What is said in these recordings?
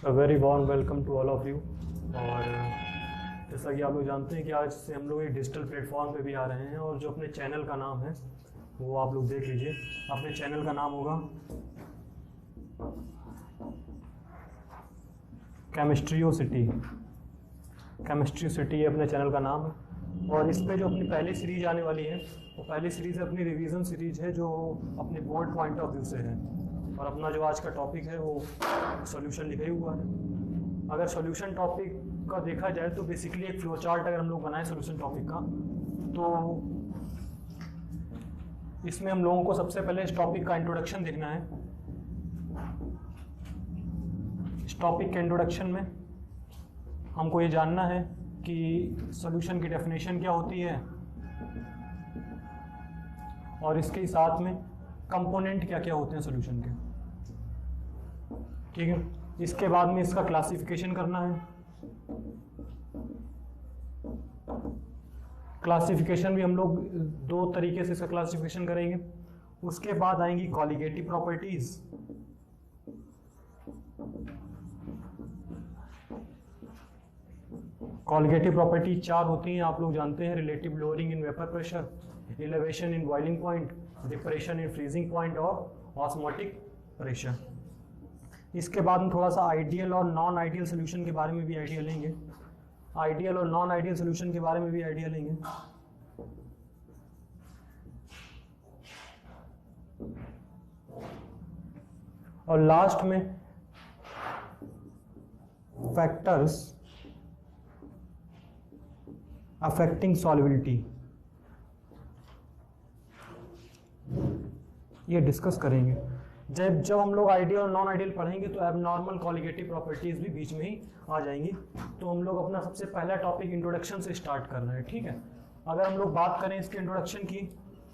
Very warm welcome to all of you. और जैसा कि आप लोग जानते हैं कि आज से हम लोग एक डिजिटल प्लेटफॉर्म पे भी आ रहे हैं, और जो अपने चैनल का नाम है वो आप लोग देख लीजिए। अपने चैनल का नाम होगा केमिस्ट्रियोसिटी। केमिस्ट्रियोसिटी अपने चैनल का नाम है, और इस पे जो अपनी पहली सीरीज आने वाली है वो पहली सीरीज अपनी रिवीजन सीरीज है, जो अपने बोर्ड पॉइंट ऑफ व्यू से है। और अपना जो आज का टॉपिक है वो सॉल्यूशन लिखा ही हुआ है। अगर सॉल्यूशन टॉपिक का देखा जाए तो बेसिकली एक फ्लो चार्ट अगर हम लोग बनाएं सॉल्यूशन टॉपिक का, तो इसमें हम लोगों को सबसे पहले इस टॉपिक का इंट्रोडक्शन देखना है। इस टॉपिक के इंट्रोडक्शन में हमको ये जानना है कि सॉल्यूशन की डेफिनेशन क्या होती है, और इसके साथ में कंपोनेंट क्या क्या होते हैं सॉल्यूशन के। ठीक है, इसके बाद में इसका क्लासिफिकेशन करना है। क्लासिफिकेशन भी हम लोग दो तरीके से इसका क्लासिफिकेशन करेंगे। उसके बाद आएंगी कॉलिगेटिव प्रॉपर्टीज। कॉलिगेटिव प्रॉपर्टी चार होती हैं, आप लोग जानते हैं। Relative lowering in vapour pressure, elevation in boiling point, depression in freezing point और ऑस्मोटिक प्रेशर। इसके बाद हम थोड़ा सा आइडियल और नॉन आइडियल सोल्यूशन के बारे में भी आइडिया लेंगे। आइडियल और नॉन आइडियल सोल्यूशन के बारे में भी आइडिया लेंगे। और लास्ट में फैक्टर्स अफेक्टिंग सॉल्युबिलिटी, ये डिस्कस करेंगे। जब हम लोग आइडियल और नॉन आइडियल पढ़ेंगे तो एबनॉर्मल कॉलिगेटिव प्रॉपर्टीज भी बीच में ही आ जाएंगी। तो हम लोग अपना सबसे पहला टॉपिक इंट्रोडक्शन से स्टार्ट कर रहे हैं। ठीक है, अगर हम लोग बात करें इसके इंट्रोडक्शन की,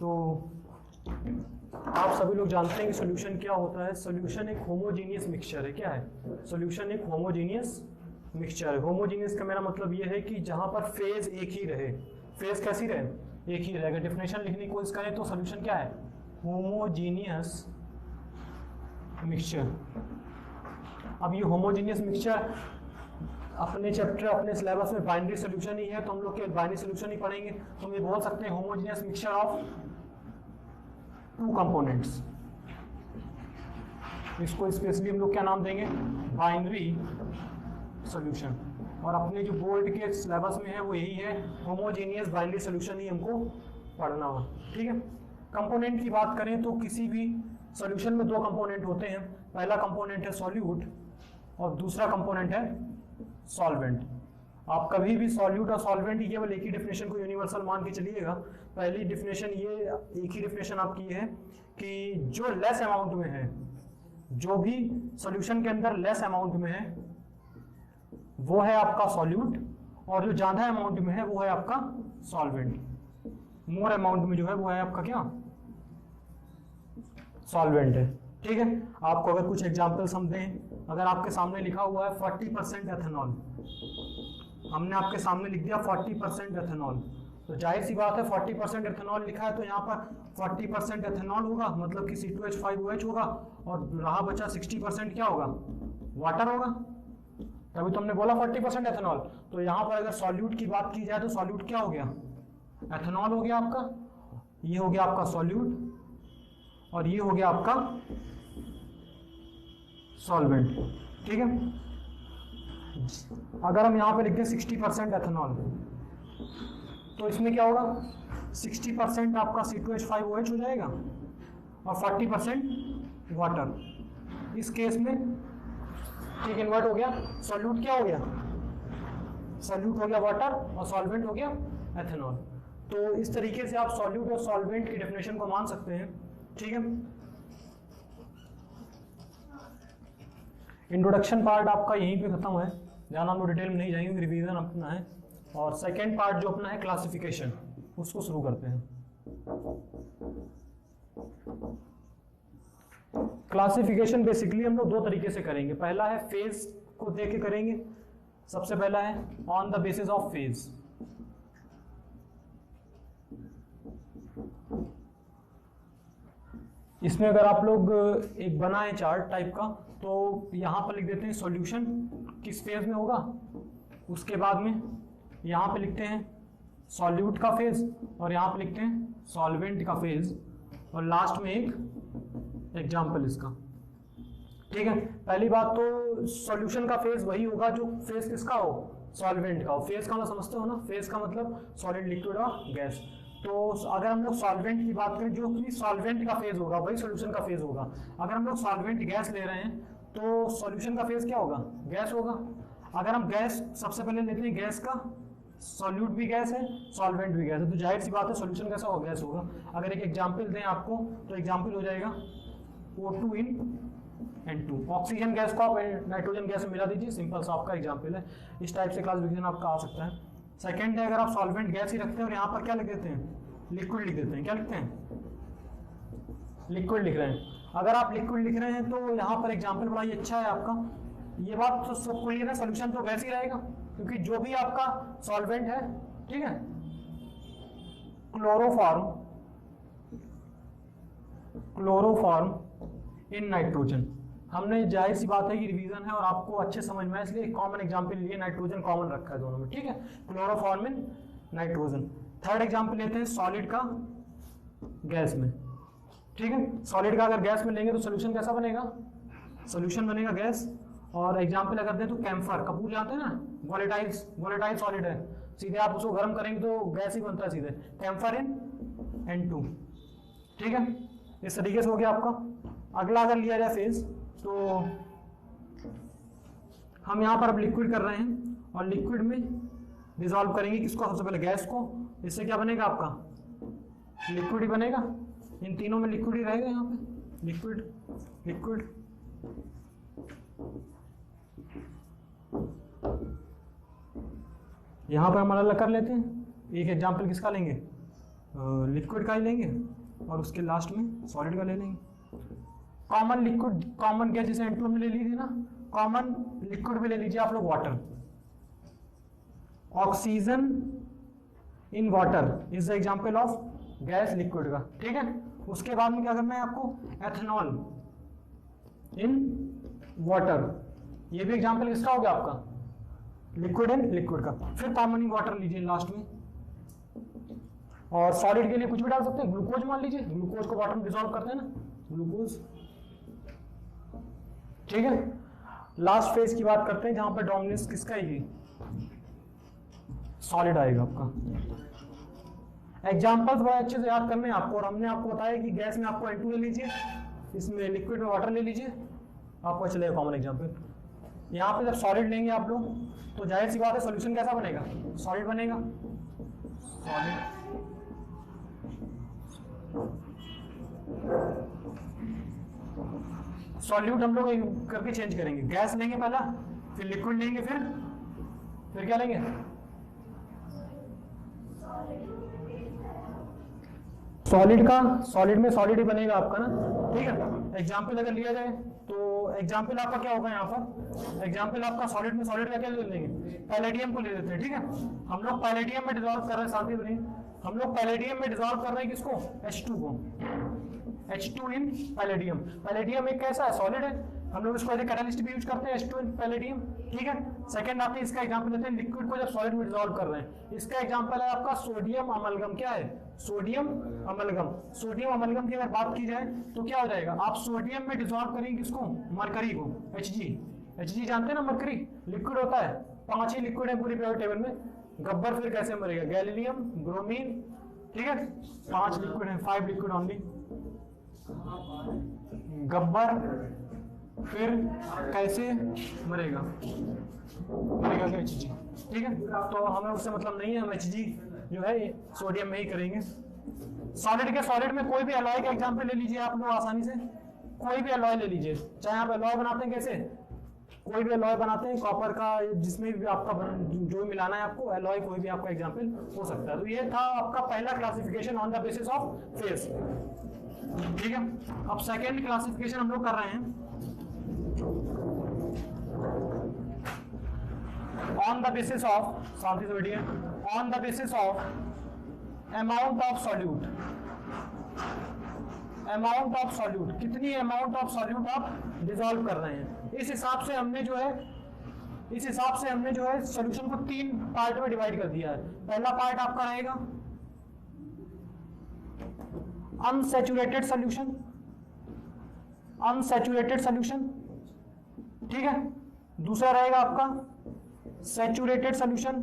तो आप सभी लोग जानते हैं कि सॉल्यूशन क्या होता है। सॉल्यूशन एक होमोजीनियस मिक्सचर है। क्या है सॉल्यूशन? एक होमोजीनियस मिक्सचर है। होमोजीनियस का मेरा मतलब ये है कि जहां पर फेज एक ही रहे। फेज कैसी रहे? एक ही रहे। अगर डेफिनेशन लिखने की कोशिश करें तो सॉल्यूशन क्या है? Homogeneous mixture. अब ये होमोजीनियस मिक्सचर अपने चैप्टर अपने सिलेबस में बाइनरी सॉल्यूशन ही है, तो हम लोग केवल बाइनरी सॉल्यूशन ही पढ़ेंगे। तो हम ये बोल सकते हैं homogeneous mixture of two components. इसको स्पेशली हम लोग क्या नाम देंगे? Binary solution. और अपने जो बोर्ड के सिलेबस में है वो यही है, होमोजीनियस बाइनरी सॉल्यूशन ही हमको पढ़ना हो। ठीक है, कंपोनेंट की बात करें तो किसी भी सॉल्यूशन में दो कंपोनेंट होते हैं। पहला कंपोनेंट है सॉल्यूट और दूसरा कंपोनेंट है सॉल्वेंट। आप कभी भी सॉल्यूट और सॉल्वेंट ये केवल एक ही डेफिनेशन को यूनिवर्सल मान के चलिएगा। पहली डेफिनेशन ये, एक ही डेफिनेशन आपकी है कि जो लेस अमाउंट में है, जो भी सॉल्यूशन के अंदर लेस अमाउंट में है वो है आपका सॉल्यूट, और जो ज्यादा अमाउंट में है वो है आपका सॉल्वेंट। मोर अमाउंट में जो है वो है आपका क्या? सॉल्वेंट है। ठीक है, आपको अगर कुछ एग्जांपल्स हम दें, अगर आपके सामने लिखा हुआ है 40% एथेनॉल, हमने आपके सामने लिख दिया 40% एथेनॉल, तो जाहिर सी बात है 40% एथेनॉल लिखा है तो यहाँ पर 40% एथेनॉल होगा, मतलब कि C2H5OH होगा, और रहा बचा 60% क्या होगा? वाटर होगा। तभी तो हमने बोला 40% एथेनॉल। तो यहाँ पर अगर सॉल्यूट की बात की जाए तो सॉल्यूट क्या हो गया? एथेनॉल हो गया आपका, ये हो गया आपका सॉल्यूट, और ये हो गया आपका सॉल्वेंट। ठीक है, अगर हम यहाँ पे लिखते हैं 60% एथेनॉल, तो इसमें क्या होगा? 60% आपका C2H5OH हो जाएगा और 40% वाटर। इस केस में ठीक इन्वर्ट हो गया, सॉल्यूट क्या हो गया? सॉल्यूट हो गया वाटर और सॉल्वेंट हो गया एथेनॉल। तो इस तरीके से आप सॉल्यूट और सॉल्वेंट की डेफिनेशन को मान सकते हैं। ठीक है, इंट्रोडक्शन पार्ट आपका यहीं पे खत्म है, ज़्यादा हम लोग डिटेल में नहीं जाएंगे, रिवीजन अपना है। और सेकेंड पार्ट जो अपना है क्लासिफिकेशन, उसको शुरू करते हैं। क्लासिफिकेशन बेसिकली हम लोग दो तरीके से करेंगे। पहला है फेज को देख के करेंगे। सबसे पहला है on the basis of phase. इसमें अगर आप लोग एक बनाए चार्ट टाइप का, तो यहाँ पर लिख देते हैं सॉल्यूशन किस फेज में होगा, उसके बाद में यहाँ पे लिखते हैं सॉल्यूट का फेज, और यहाँ पे लिखते हैं सॉल्वेंट का फेज, और लास्ट में एक एग्जाम्पल इसका। ठीक है, पहली बात तो सॉल्यूशन का फेज वही होगा जो फेज किसका हो, सॉल्वेंट का हो। फेज का मतलब समझते हो ना, फेज का मतलब सॉलिड, लिक्विड और गैस। तो अगर हम लोग सॉल्वेंट की बात करें, जो कि सॉल्वेंट का फेज होगा वही सॉल्यूशन का फेज होगा। अगर हम लोग सॉल्वेंट गैस ले रहे हैं तो सॉल्यूशन का फेज क्या होगा, गैस होगा। अगर हम गैस सबसे पहले लेते हैं, गैस का सॉल्यूट भी गैस है, सॉल्वेंट भी गैस है, तो जाहिर सी बात है सॉल्यूशन कैसा होगा, गैस होगा। अगर एक एग्जांपल दें आपको, तो एग्जांपल हो जाएगा O2 इन N2। ऑक्सीजन गैस को आप नाइट्रोजन गैस में मिला दीजिए, सिंपल सा आपका एग्जांपल है। इस टाइप से क्लासिफिकेशन आपका आ सकता है। सेकंड है, अगर आप सॉल्वेंट गैस ही रखते हैं और यहाँ पर क्या लिख देते हैं, लिक्विड लिख देते हैं, क्या लिखते हैं, लिक्विड लिख रहे हैं। अगर आप लिक्विड लिख रहे हैं तो यहाँ पर एग्जांपल बड़ा ही अच्छा है आपका। ये बात तो सब क्लियर है, सोल्यूशन तो गैस ही रहेगा, क्योंकि जो भी आपका सॉल्वेंट है, ठीक है, क्लोरोफॉर्म इन नाइट्रोजन। हमने जाहिर सी बात है कि रिवीजन है और आपको अच्छे समझ में है, इसलिए कॉमन एग्जांपल लिए, नाइट्रोजन कॉमन रखा है दोनों में, ठीक है, chloroform in nitrogen. Third example लेते हैं सॉलिड का गैस में, ठीक है। सॉलिड का अगर गैस में लेंगे तो सोल्यूशन कैसा बनेगा, सोल्यूशन बनेगा गैस। और एग्जांपल अगर दें तो कैम्फर, कपूर जानते हैं ना, वोलेटाइल सॉलिड है, सीधे आप उसको गर्म करेंगे तो गैस ही बनता है सीधे, कैम्फर इन N2, ठीक है। इस तरीके से हो गया आपका। अगला अगर लिया जाए फेज, तो हम यहाँ पर अब लिक्विड कर रहे हैं और लिक्विड में डिसॉल्व करेंगे किसको, सबसे पहले गैस को। इससे क्या बनेगा आपका, लिक्विड ही बनेगा। इन तीनों में लिक्विड ही रहेगा, यहाँ पे लिक्विड लिक्विड। यहाँ पर हम अलग कर लेते हैं। एक एग्जांपल किसका लेंगे, लिक्विड का ही लेंगे, और उसके लास्ट में सॉलिड का ले लेंगे। कॉमन लिक्विड, कॉमन गैस जैसे N2 में ले लीजिए ना, कॉमन लिक्विड में ले लीजिए आप लोग water. Oxygen in water is the example of gas liquid का, ठीक है। उसके बाद में क्या करना है आपको, एथेनॉल इन वाटर, ये भी एग्जांपल किसका हो गया आपका, लिक्विड इन लिक्विड का। फिर कॉमन इन वाटर लीजिए लास्ट में। और सॉलिड के लिए कुछ भी डाल सकते हैं, ग्लूकोज मान लीजिए, ग्लूकोज को वाटर में डिसॉल्व करते हैं ना, ग्लूकोज, ठीक है। लास्ट फेज की बात करते हैं जहां पर डोमिनेंस किसका आएगी, सॉलिड आएगा आपका। एग्जांपल्स बड़े अच्छे से याद करने हैं आपको, और हमने आपको बताया कि गैस में आपको N2 ले लीजिए, इसमें लिक्विड में वाटर ले लीजिए, आपको चलेगा कॉमन एग्जांपल। यहाँ पे जब सॉलिड लेंगे आप लोग तो जाहिर सी बात है सॉल्यूशन कैसा बनेगा, सॉलिड बनेगा, सॉलिड। सॉल्यूट हम लोग करके चेंज करेंगे, गैस लेंगे पहला, फिर लिक्विड लेंगे, फिर क्या लेंगे, सॉलिड का। सॉलिड में सॉलिड ही बनेगा आपका ना, ठीक है। एग्जांपल अगर लिया जाए तो एग्जांपल आपका क्या होगा, यहाँ पर एग्जांपल आपका सॉलिड में सॉलिड का क्या ले लेंगे, पैलेडियम को ले लेते हैं, ठीक है। हम लोग पैलेडियम में डिसॉल्व कर रहे हैं, साथ ही हम लोग पैलेडियम में डिसॉल्व कर रहे हैं किसको, H2 को, H2 इन पैलेडियम। पैलेडियम एक कैसा है, सॉलिड है, हम लोग इसको एज ए कैटालिस्ट भी यूज करते हैं, H2 इन पैलेडियम, ठीक है। सेकंड आते हैं, इसका एग्जांपल लेते हैं लिक्विड को जब सॉलिड में डिसॉल्व कर रहे हैं, इसका एग्जांपल है आपका सोडियम अमलगम। क्या है, सोडियम अमलगम। सोडियम अमलगम की अगर बात की जाए तो क्या हो जाएगा, आप सोडियम में डिसॉल्व करेंगे किसको, मरकरी को, Hg जानते हैं ना, मरकरी लिक्विड होता है, 5 ही लिक्विड है पूरी पीरियोडिक टेबल में। गब्बर फिर कैसे मरेगा, गैलीलियम, ब्रोमीन, ठीक है, 5 लिक्विड है, 5 लिक्विड ओनली। गब्बर फिर कैसे मरेगा, मरेगा क्या, Hg, ठीक है। तो हमें उससे मतलब नहीं है, हम Hg जो है सोडियम में ही करेंगे। सॉलिड के सॉलिड में कोई भी अलॉय का एग्जांपल ले लीजिए आप लोग आसानी से, कोई भी अलॉय ले लीजिए, चाहे आप अलॉय बनाते हैं कैसे, कोई भी अलॉय बनाते हैं कॉपर का, जिसमें भी आपका जो भी मिलाना है आपको, अलॉय कोई भी आपका एग्जांपल हो सकता है। तो ये था आपका पहला classification on the basis of phase, ठीक है। अब सेकेंड क्लासिफिकेशन हम लोग कर रहे हैं on the basis of, शांति से बैठिए, on the basis of amount of solute, amount of solute, कितनी अमाउंट ऑफ सॉल्यूट आप डिसॉल्व कर रहे हैं। इस हिसाब से हमने जो है सॉल्यूशन को 3 पार्ट में डिवाइड कर दिया है। पहला पार्ट आपका रहेगा अनसैचुरेटेड सॉल्यूशन, ठीक है। दूसरा रहेगा आपका सैचुरेटेड सॉल्यूशन,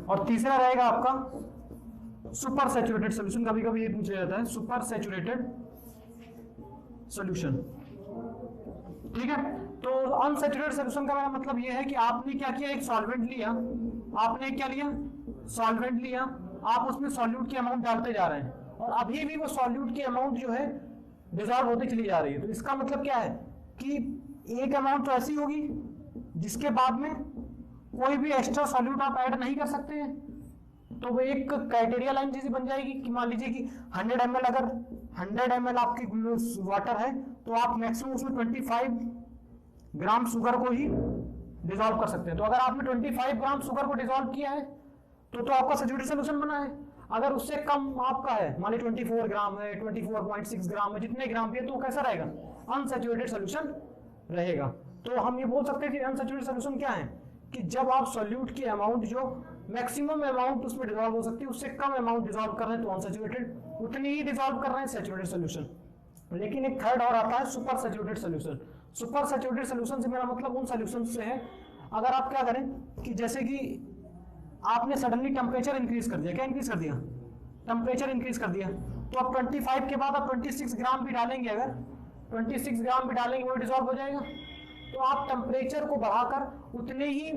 और तीसरा रहेगा आपका सुपर सैचुरेटेड सॉल्यूशन। कभी कभी ये पूछा जाता है सुपर सैचुरेटेड सॉल्यूशन, ठीक है। तो अनसैचुरेटेड सॉल्यूशन का मतलब ये है कि आपने क्या किया, एक सॉल्वेंट लिया, सॉल्वेंट लिया, आप उसमें सॉल्यूट की अमाउंट डालते जा रहे हैं और अभी भी वो सॉल्यूट की अमाउंट जो है डिसॉल्व होती चली जा रही है। तो इसका मतलब क्या है कि एक अमाउंट तो ऐसी होगी जिसके बाद में कोई भी एक्स्ट्रा सॉल्यूट आप ऐड नहीं कर सकते हैं। तो वो एक क्राइटेरिया लाइन जैसी बन जाएगी कि मान लीजिए कि 100 ml, अगर 100 ml आपकी वाटर है तो आप मैक्सिमम उसमें 25 ग्राम शुगर को ही डिसॉल्व कर सकते हैं। तो अगर आपने 25 ग्राम शुगर को डिसॉल्व किया है तो आपका सैचुरेटेड सॉल्यूशन बना है। अगर उससे कम आपका है, मान लीजिए 24 ग्राम है, 24.6 ग्राम है, जितने ग्राम भी है, तो कैसा रहेगा, अनसैचुरेटेड सॉल्यूशन रहेगा। तो हम ये बोल सकते हैं कि अनसैचुरेटेड सॉल्यूशन क्या है कि जब आप सॉल्यूट की अमाउंट जो मैक्सिमम अमाउंट उसमें डिसॉल्व हो सकती है उससे कम अमाउंट डिसॉल्व कर रहे हैं तो अनसैचुरेटेड, उतनी ही डिसॉल्व कर रहे हैं सैचुरेटेड सॉल्यूशन। लेकिन एक थर्ड और आता है super saturated solution. Super saturated solution से मेरा मतलब उन सॉल्यूशन से है, अगर आप क्या करें कि जैसे कि आपने सडनली टेम्परेचर इंक्रीज कर दिया, क्या इंक्रीज कर दिया, टेम्परेचर इंक्रीज कर दिया, तो अब 25 के बाद आप 26 ग्राम भी डालेंगे, अगर 26 ग्राम भी डालेंगे वो डिसॉल्व हो जाएगा। तो आप टेम्परेचर को बढ़ाकर उतने ही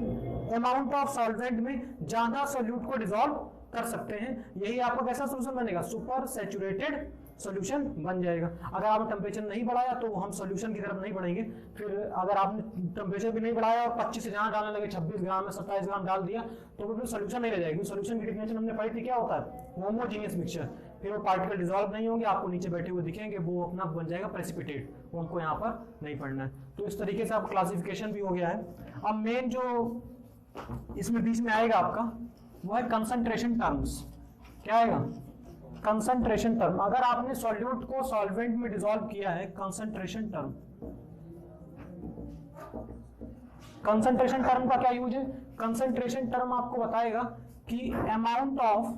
अमाउंट ऑफ सॉल्वेंट में ज्यादा सॉल्यूट को डिसॉल्व कर सकते हैं। यही आपका कैसा सॉल्यूशन बनेगा, सुपर सैचुरेटेड सॉल्यूशन बन जाएगा। अगर आपने टेम्परेचर नहीं बढ़ाया तो हम सॉल्यूशन की तरफ नहीं बढ़ेंगे। फिर अगर आपने टेम्परेचर भी नहीं बढ़ाया और 25 से जहां डालने लगे 26 ग्राम में 27 ग्राम डाल दिया तो फिर सॉल्यूशन नहीं रह जाएगी। सॉल्यूशन की डेफिनेशन हमने पढ़ी थी, क्या होता है, होमोजेनियस मिक्सचर। फिर वो पार्टिकल डिसॉल्व नहीं होंगे, आपको नीचे बैठे हुए दिखेंगे, वो अपना बन जाएगा प्रेसिपिटेट, वो हमको यहाँ पर नहीं पढ़ना है। तो इस तरीके से आपका क्लासिफिकेशन भी हो गया है। अब मेन जो इसमें बीच में आएगा आपका वो है कंसंट्रेशन टर्म्स। क्या आएगा, कंसंट्रेशन टर्म। अगर आपने सॉल्यूट को सॉल्वेंट में डिसॉल्व किया है, कंसंट्रेशन टर्म, कंसंट्रेशन टर्म का क्या यूज है, कंसंट्रेशन टर्म आपको बताएगा कि amount of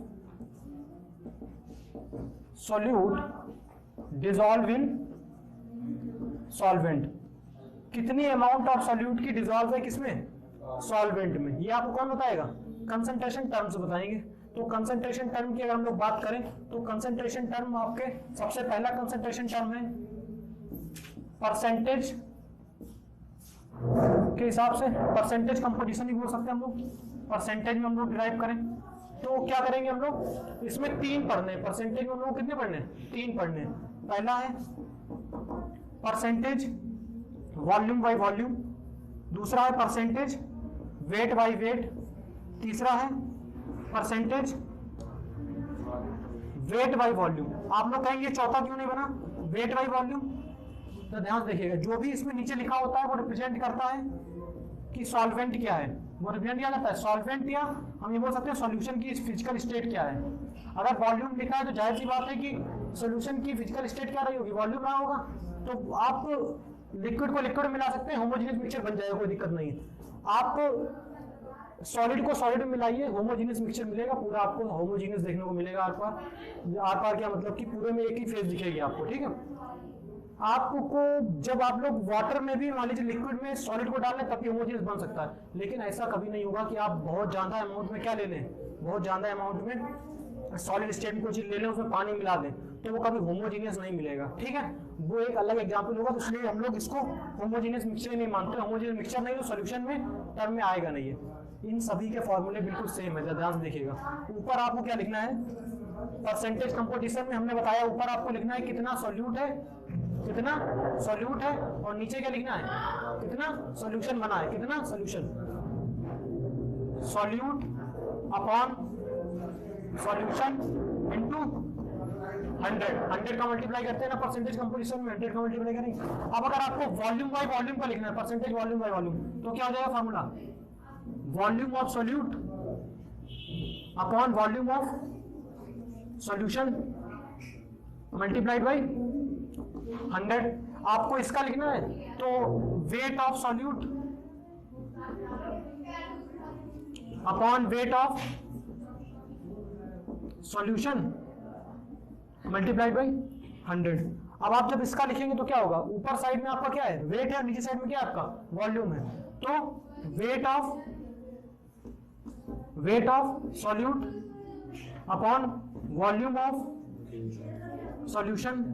solute dissolve in solvent, कितनी अमाउंट ऑफ सॉल्यूट की डिसॉल्व है किसमें, सॉल्वेंट में, ये आपको कौन बताएगा, कंसंट्रेशन टर्म से बताएंगे। तो कंसंट्रेशन टर्म की अगर हम लोग बात करें तो कंसंट्रेशन टर्म आपके सबसे पहला कंसंट्रेशन टर्म है परसेंटेज के हिसाब से, परसेंटेज कंपोजिशन ही बोल सकते हैं हम लोग, परसेंटेज में हम लोग डिराइव करें तो क्या करेंगे हम लोग, इसमें 3 पढ़ने, परसेंटेज में हम लोग कितने पढ़ने, 3 पढ़ने। पहला है परसेंटेज वॉल्यूम बाय वॉल्यूम, दूसरा है परसेंटेज वेट बाय वेट, तीसरा है परसेंटेज वेट बाय वॉल्यूम। आप लोग कहेंगे चौथा क्यों नहीं बना, वेट बाय वॉल्यूम, तो ध्यान से देखिएगा जो भी इसमें नीचे लिखा होता है वो रिप्रेजेंट करता है कि सॉल्वेंट क्या है, वो रिप्रेजेंट किया जाता है सॉल्वेंट, या हम ये बोल सकते हैं सॉल्यूशन की फिजिकल स्टेट क्या है। अगर वॉल्यूम लिखा है तो जाहिर सी बात है कि सॉल्यूशन की फिजिकल स्टेट क्या रही होगी, वॉल्यूम रहा होगा। तो आप लिक्विड को लिक्विड मिला सकते हैं, होमोजेनियस मिक्सचर बन जाएगा, कोई दिक्कत नहीं है। आप सॉलिड को सॉलिड में मिलाइए, होमोजेनियस मिक्सचर मिलेगा, पूरा आपको होमोजेनियस देखने को मिलेगा। आर पार क्या मतलब कि पूरे में एक ही फेज दिखेगी आपको, ठीक है। आपको जब आप लोग वाटर में भी मान लीजिए लिक्विड में सॉलिड को डाल लें तभी होमोजेनियस बन सकता है, लेकिन ऐसा कभी नहीं होगा कि आप बहुत ज्यादा अमाउंट में क्या ले लें, बहुत ज्यादा अमाउंट में सॉलिड स्टेट में कोई चीज ले लें उसमें पानी मिला दें तो वो कभी होमोजेनियस नहीं मिलेगा, ठीक है। वो एक अलग एग्जांपल होगा, तो इसलिए हम लोग इसको होमोजेनियस मिक्सचर नहीं मानते। होमोजेनियस मिक्सचर नहीं तो सॉल्यूशन में टर्म में आएगा नहीं है। इन सभी के फॉर्मूले बिल्कुल सेम है, ध्यान से देखिएगा। ऊपर आपको क्या लिखना है, परसेंटेज कंपोजिशन में हमने बताया ऊपर आपको लिखना है कितना सॉल्यूट है, कितना सॉल्यूट है, और नीचे क्या लिखना है, कितना सॉल्यूशन बना है, कितना solution, solute upon solution into 100 का मल्टीप्लाई करते हैं ना परसेंटेज कंपोजिशन में, 100 का मल्टीप्लाई करेंगे। अब अगर आपको वॉल्यूम बाय वॉल्यूम का लिखना है, परसेंटेज वॉल्यूम बाय वॉल्यूम, तो क्या हो जाएगा formula, volume of solute upon volume of solution multiplied by 100। आपको इसका लिखना है तो weight of solute upon weight of solution multiplied by 100। अब आप जब इसका लिखेंगे तो क्या होगा, ऊपर साइड में आपका क्या है वेट है और नीचे साइड में क्या है आपका वॉल्यूम है, तो weight of solute upon volume of solution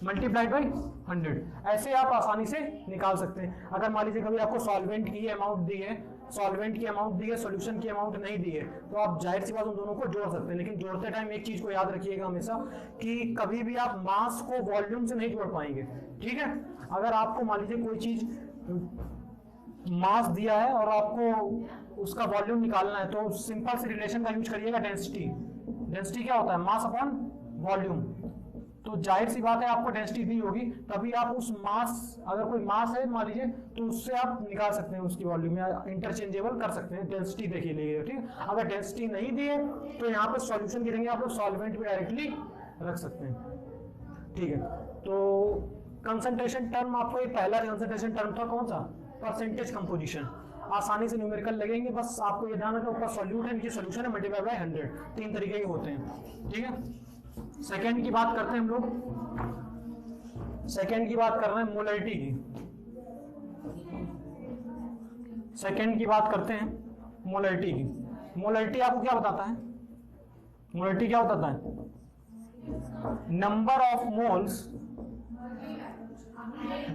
multiplied by 100। ऐसे आप आसानी से निकाल सकते हैं। अगर मान लीजिए कभी आपको सॉल्वेंट की अमाउंट दी है, सॉल्यूशन की अमाउंट नहीं दी है, तो आप जाहिर सी बात उन दोनों को जोड़ सकते हैं। लेकिन जोड़ते टाइम एक चीज को याद रखिएगा हमेशा कि कभी भी आप मास को वॉल्यूम से नहीं जोड़ पाएंगे, ठीक है। अगर आपको मान लीजिए कोई चीज मास दिया है और आपको उसका वॉल्यूम निकालना है, तो सिंपल से रिलेशन का यूज करिएगा डेंसिटी क्या होता है, मास अपॉन वॉल्यूम। तो जाहिर सी बात है आपको डेंसिटी दी होगी, तभी आप उस मास, अगर कोई मास है मान लीजिए, तो उससे आप निकाल सकते हैं उसकी वॉल्यूम या इंटरचेंजेबल कर सकते हैं। डेंसिटी देखिए लीजिए, ठीक। अगर डेंसिटी नहीं दी है तो यहाँ पे सॉल्यूशन गिरेंगे, आप लोग सॉल्वेंट भी डायरेक्टली रख सकते हैं, ठीक है। तो कंसंट्रेशन टर्म, आपको ये पहला कंसंट्रेशन टर्म था कौन सा, परसेंटेज कंपोजिशन। आसानी से न्यूमेरिकल लगेंगे, बस आपको ये ध्यान रखना ऊपर सॉल्यूट है नीचे सॉल्यूशन है मल्टीप्लाई बाय 100, 3 तरीके के होते हैं, ठीक है। सेकेंड की बात करते हैं हम लोग, सेकेंड की बात कर रहे हैं मोलरिटी की। सेकेंड की बात करते हैं मोलरिटी की। मोलरिटी आपको क्या बताता है, मोलरिटी क्या बताता है, number of moles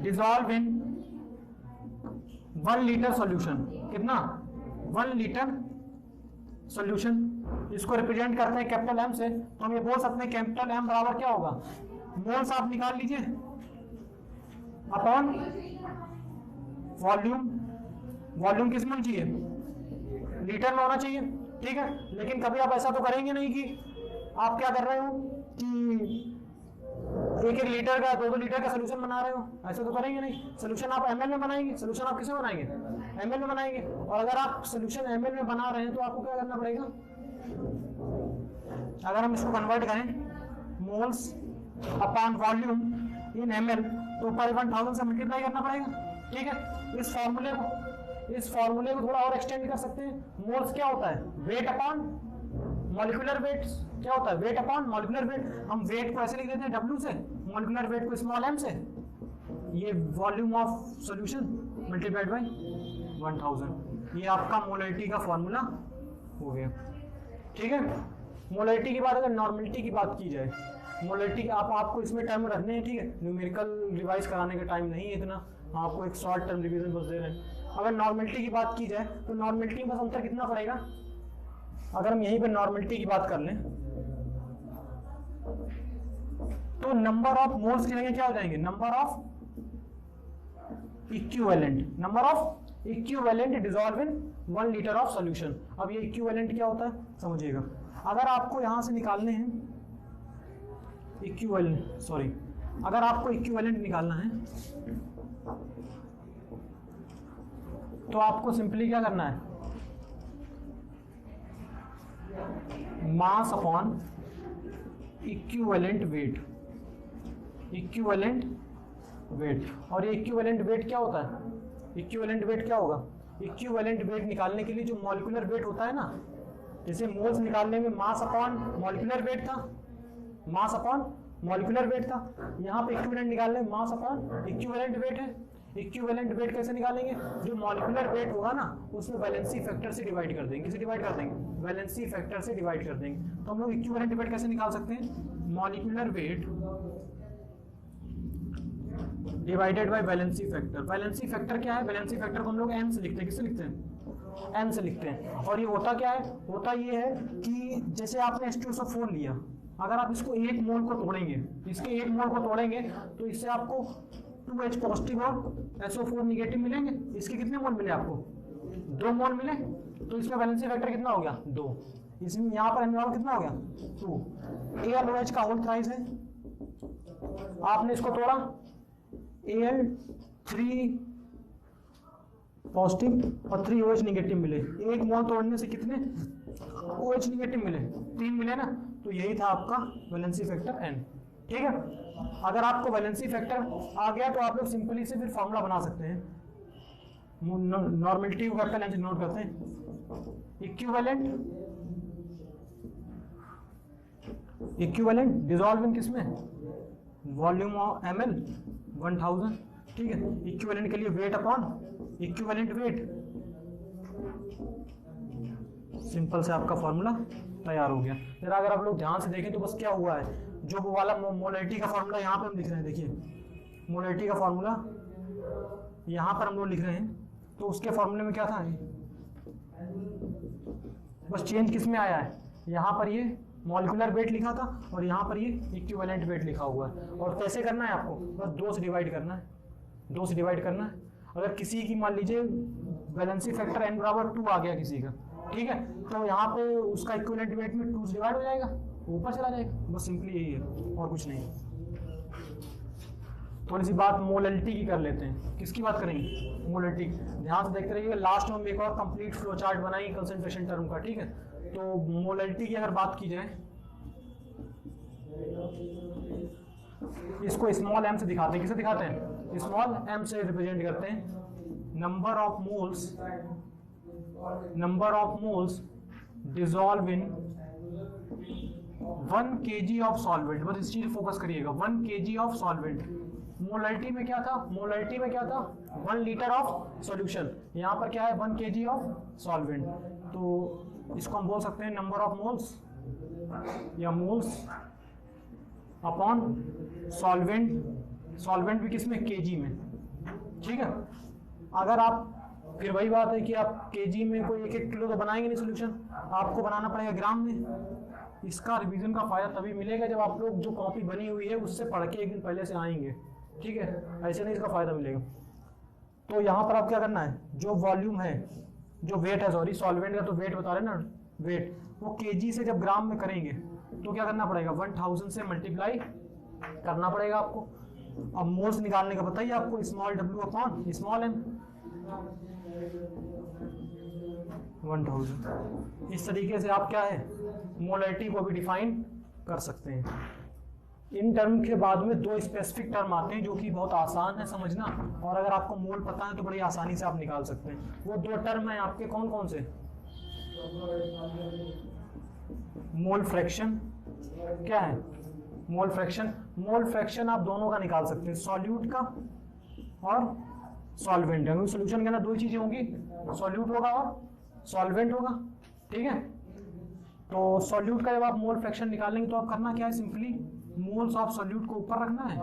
dissolve in 1 litre solution. कितना, 1 लीटर सॉल्यूशन। इसको रिप्रेजेंट करते हैं कैपिटल एम से, तो हम ये बोल सकते हैं कैपिटल एम बराबर क्या होगा, मोल्स आप निकाल लीजिए अपॉन वॉल्यूम। वॉल्यूम किस में चाहिए, लीटर में होना चाहिए, ठीक है। लेकिन कभी आप ऐसा तो करेंगे नहीं कि आप क्या कर रहे हो कि 1-1 लीटर का 2-2 लीटर का सोल्यूशन बना रहे हो, ऐसा तो करेंगे नहीं। सोल्यूशन आप एमएल में बनाएंगे, सोल्यूशन आप किसमें बनाएंगे, एमएल में बनाएंगे। और अगर आप सोल्यूशन एमएल में बना रहे हैं तो आपको क्या करना पड़ेगा, अगर हम इसको कन्वर्ट करें मोल्स अपॉन वॉल्यूम इन एमएल, तो पर 1000 से मल्टीप्लाई करना पड़ेगा, ठीक है। इस फॉर्मूले को थोड़ा और एक्सटेंड कर सकते हैं। मोल्स क्या होता है, वेट अपॉन मॉलिक्यूलर वेट। क्या होता है, वेट अपॉन मॉलिक्यूलर वेट। हम वेट को ऐसे लिख देते हैं W से, मॉलिक्यूलर वेट को स्मॉल m से। ये volume of solution multiplied by 1000, ये आपका मोलरिटी का फॉर्मूला हो गया, ठीक है। मोलरिटी की बात, अगर नॉर्मलिटी की बात की जाए, मोलरिटी आपको इसमें टर्म रखने हैं, ठीक है। न्यूमेरिकल रिवाइज कराने का टाइम नहीं है इतना, आपको एक शॉर्ट टर्म रिवीजन बस दे रहे हैं। अगर नॉर्मलिटी की बात की जाए तो नॉर्मलिटी में बस अंतर कितना पड़ेगा, अगर हम यहीं पे नॉर्मलिटी की बात कर लें तो नंबर ऑफ मोल्स की जगह क्या हो जाएंगे, number of equivalent dissolve in 1 litre of solution. अब ये इक्विवेलेंट क्या होता है समझिएगा। अगर आपको यहां से निकालने हैं अगर आपको इक्विवेलेंट निकालना है तो आपको सिंपली क्या करना है, मास अपॉन इक्विवेलेंट वेट। और ये इक्विवेलेंट वेट क्या होता है, इक्विवेलेंट वेट क्या होगा, इक्विवेलेंट वेट निकालने के लिए जो मॉलिक्यूलर वेट होता है ना, जैसे मोल्स निकालने में मास अपॉन मॉलिक्यूलर वेट था, यहाँ पे इक्विवेलेंट निकालने में मास अपॉन इक्विवेलेंट वेट है। इक्विवेलेंट वेट कैसे निकालेंगे, जो मॉलिक्यूलर वेट होगा ना उसमें वैलेंसी फैक्टर से डिवाइड कर देंगे। किसे डिवाइड कर देंगे, वैलेंसी फैक्टर से डिवाइड कर देंगे। तो हम लोग इक्विवेलेंट वेट कैसे निकाल सकते हैं, molecular weight divided by valency factor. Valency factor क्या है, वैलेंसी फैक्टर को हम लोग n से लिखते हैं। किससे लिखते हैं, n से लिखते हैं। और ये होता क्या है, होता ये है कि जैसे आपने H2SO4 लिया, अगर आप इसको 1 मोल को तोड़ेंगे, इसके 1 मोल को तोड़ेंगे तो इससे आपको 2H पॉजिटिव और SO4 निगेटिव मिलेंगे। इसके कितने मोल मिले आपको, 2 मोल मिले। तो इसमें वैलेंसी फैक्टर कितना हो गया, 2। इसमें यहाँ पर एनवाल कितना हो गया, 2। AlOH का होल थ्राइस है, आपने इसको तोड़ा, Al3 पॉजिटिव और 3 OH निगेटिव मिले। 1 मोल तोड़ने से कितने OH निगेटिव मिले, 3 मिले ना। तो यही था आपका वैलेंसी फैक्टर n। ठीक है। अगर आपको वैलेंसी फैक्टर आ गया तो आप लोग सिंपली से फिर फॉर्मूला बना सकते हैं। नॉर्मेलिटी को कैपिटल एन से नोट करते हैं। इक्विवेलेंट डिसॉल्व इन किसमें, वॉल्यूम ऑफ ml 1000, ठीक है। इक्विवेलेंट के लिए weight upon equivalent weight, simple से आपका फॉर्मूला तैयार हो गया। जरा अगर आप लोग ध्यान से देखें तो बस क्या हुआ है, जो वो वाला मोलैरिटी का फॉर्मूला यहाँ पे हम लिख रहे हैं, देखिए मोलैरिटी का फॉर्मूला यहाँ पर हम लोग लिख रहे हैं, तो उसके फॉर्मूले में क्या था, बस चेंज किस में आया है, यहाँ पर ये मॉलिक्यूलर वेट लिखा था और यहाँ पर ये इक्विवेलेंट वेट लिखा हुआ है। और कैसे करना है आपको, बस 2 से डिवाइड करना है, 2 से डिवाइड करना है। अगर किसी की मान लीजिए वैलेंसी फैक्टर n बराबर 2 आ गया किसी का, ठीक है, तो यहाँ पे उसका इक्विवेलेंट वेट में 2 से डिवाइड हो जाएगा, ऊपर चला जाएगा, बस सिंपली यही है और कुछ नहीं। थोड़ी सी बात मोलैरिटी की कर लेते हैं। किसकी बात करेंगे, मोलैरिटी। ध्यान से देखते रहिए, लास्ट में हम एक और कंप्लीट फ्लो चार्ट बनाएंगे कंसंट्रेशन टर्म का, ठीक है। तो मोलैरिटी की अगर बात की जाए, इसको स्मॉल m से दिखाते हैं। किसे दिखाते हैं, स्मॉल m से रिप्रेजेंट करते हैं। Number of moles dissolve in 1 kg of solvent, बस इस चीज फोकस करिएगा, 1 kg ऑफ सॉल्वेंट। मोलैरिटी में क्या था, 1 लीटर ऑफ सॉल्यूशन, यहाँ पर क्या है 1 kg ऑफ सॉल्वेंट। तो इसको हम बोल सकते हैं नंबर ऑफ मोल्स या मोल्स अपॉन सॉल्वेंट भी किसमें, केजी में, ठीक है। अगर आप, फिर वही बात है कि आप केजी में कोई 1-1 किलो तो बनाएंगे नहीं सोल्यूशन, आपको बनाना पड़ेगा ग्राम में। इसका रिवीजन का फायदा तभी मिलेगा जब आप लोग जो कॉपी बनी हुई है उससे पढ़ के एक दिन पहले से आएंगे, ठीक है, ऐसे नहीं इसका फायदा मिलेगा। तो यहाँ पर आप क्या करना है, जो वॉल्यूम है, जो वेट है, सॉरी सॉल्वेंट का तो वेट बता रहे ना, वेट, वो केजी से जब ग्राम में करेंगे तो क्या करना पड़ेगा, 1000 से मल्टीप्लाई करना पड़ेगा आपको। अब मोल्स निकालने का बताइए आपको, small w upon small m, 1000। इस तरीके से आप क्या है, मोलैरिटी को भी डिफाइन कर सकते हैं। इन टर्म के बाद में 2 स्पेसिफिक टर्म आते हैं जो कि बहुत आसान है समझना, और अगर आपको मोल पता है तो बड़ी आसानी से आप निकाल सकते हैं। वो 2 टर्म हैं आपके, कौन कौन से, मोल फ्रैक्शन, क्या है मोल फ्रैक्शन आप दोनों का निकाल सकते हैं, सॉल्यूट का और सॉल्वेंट है। सोल्यूशन के अंदर 2 चीजें होंगी, सॉल्यूट होगा और सॉल्वेंट होगा, ठीक है। तो सॉल्यूट का जब आप मोल फ्रैक्शन निकालेंगे तो आप करना क्या है, सिंपली मोल्स ऑफ सॉल्यूट को ऊपर रखना है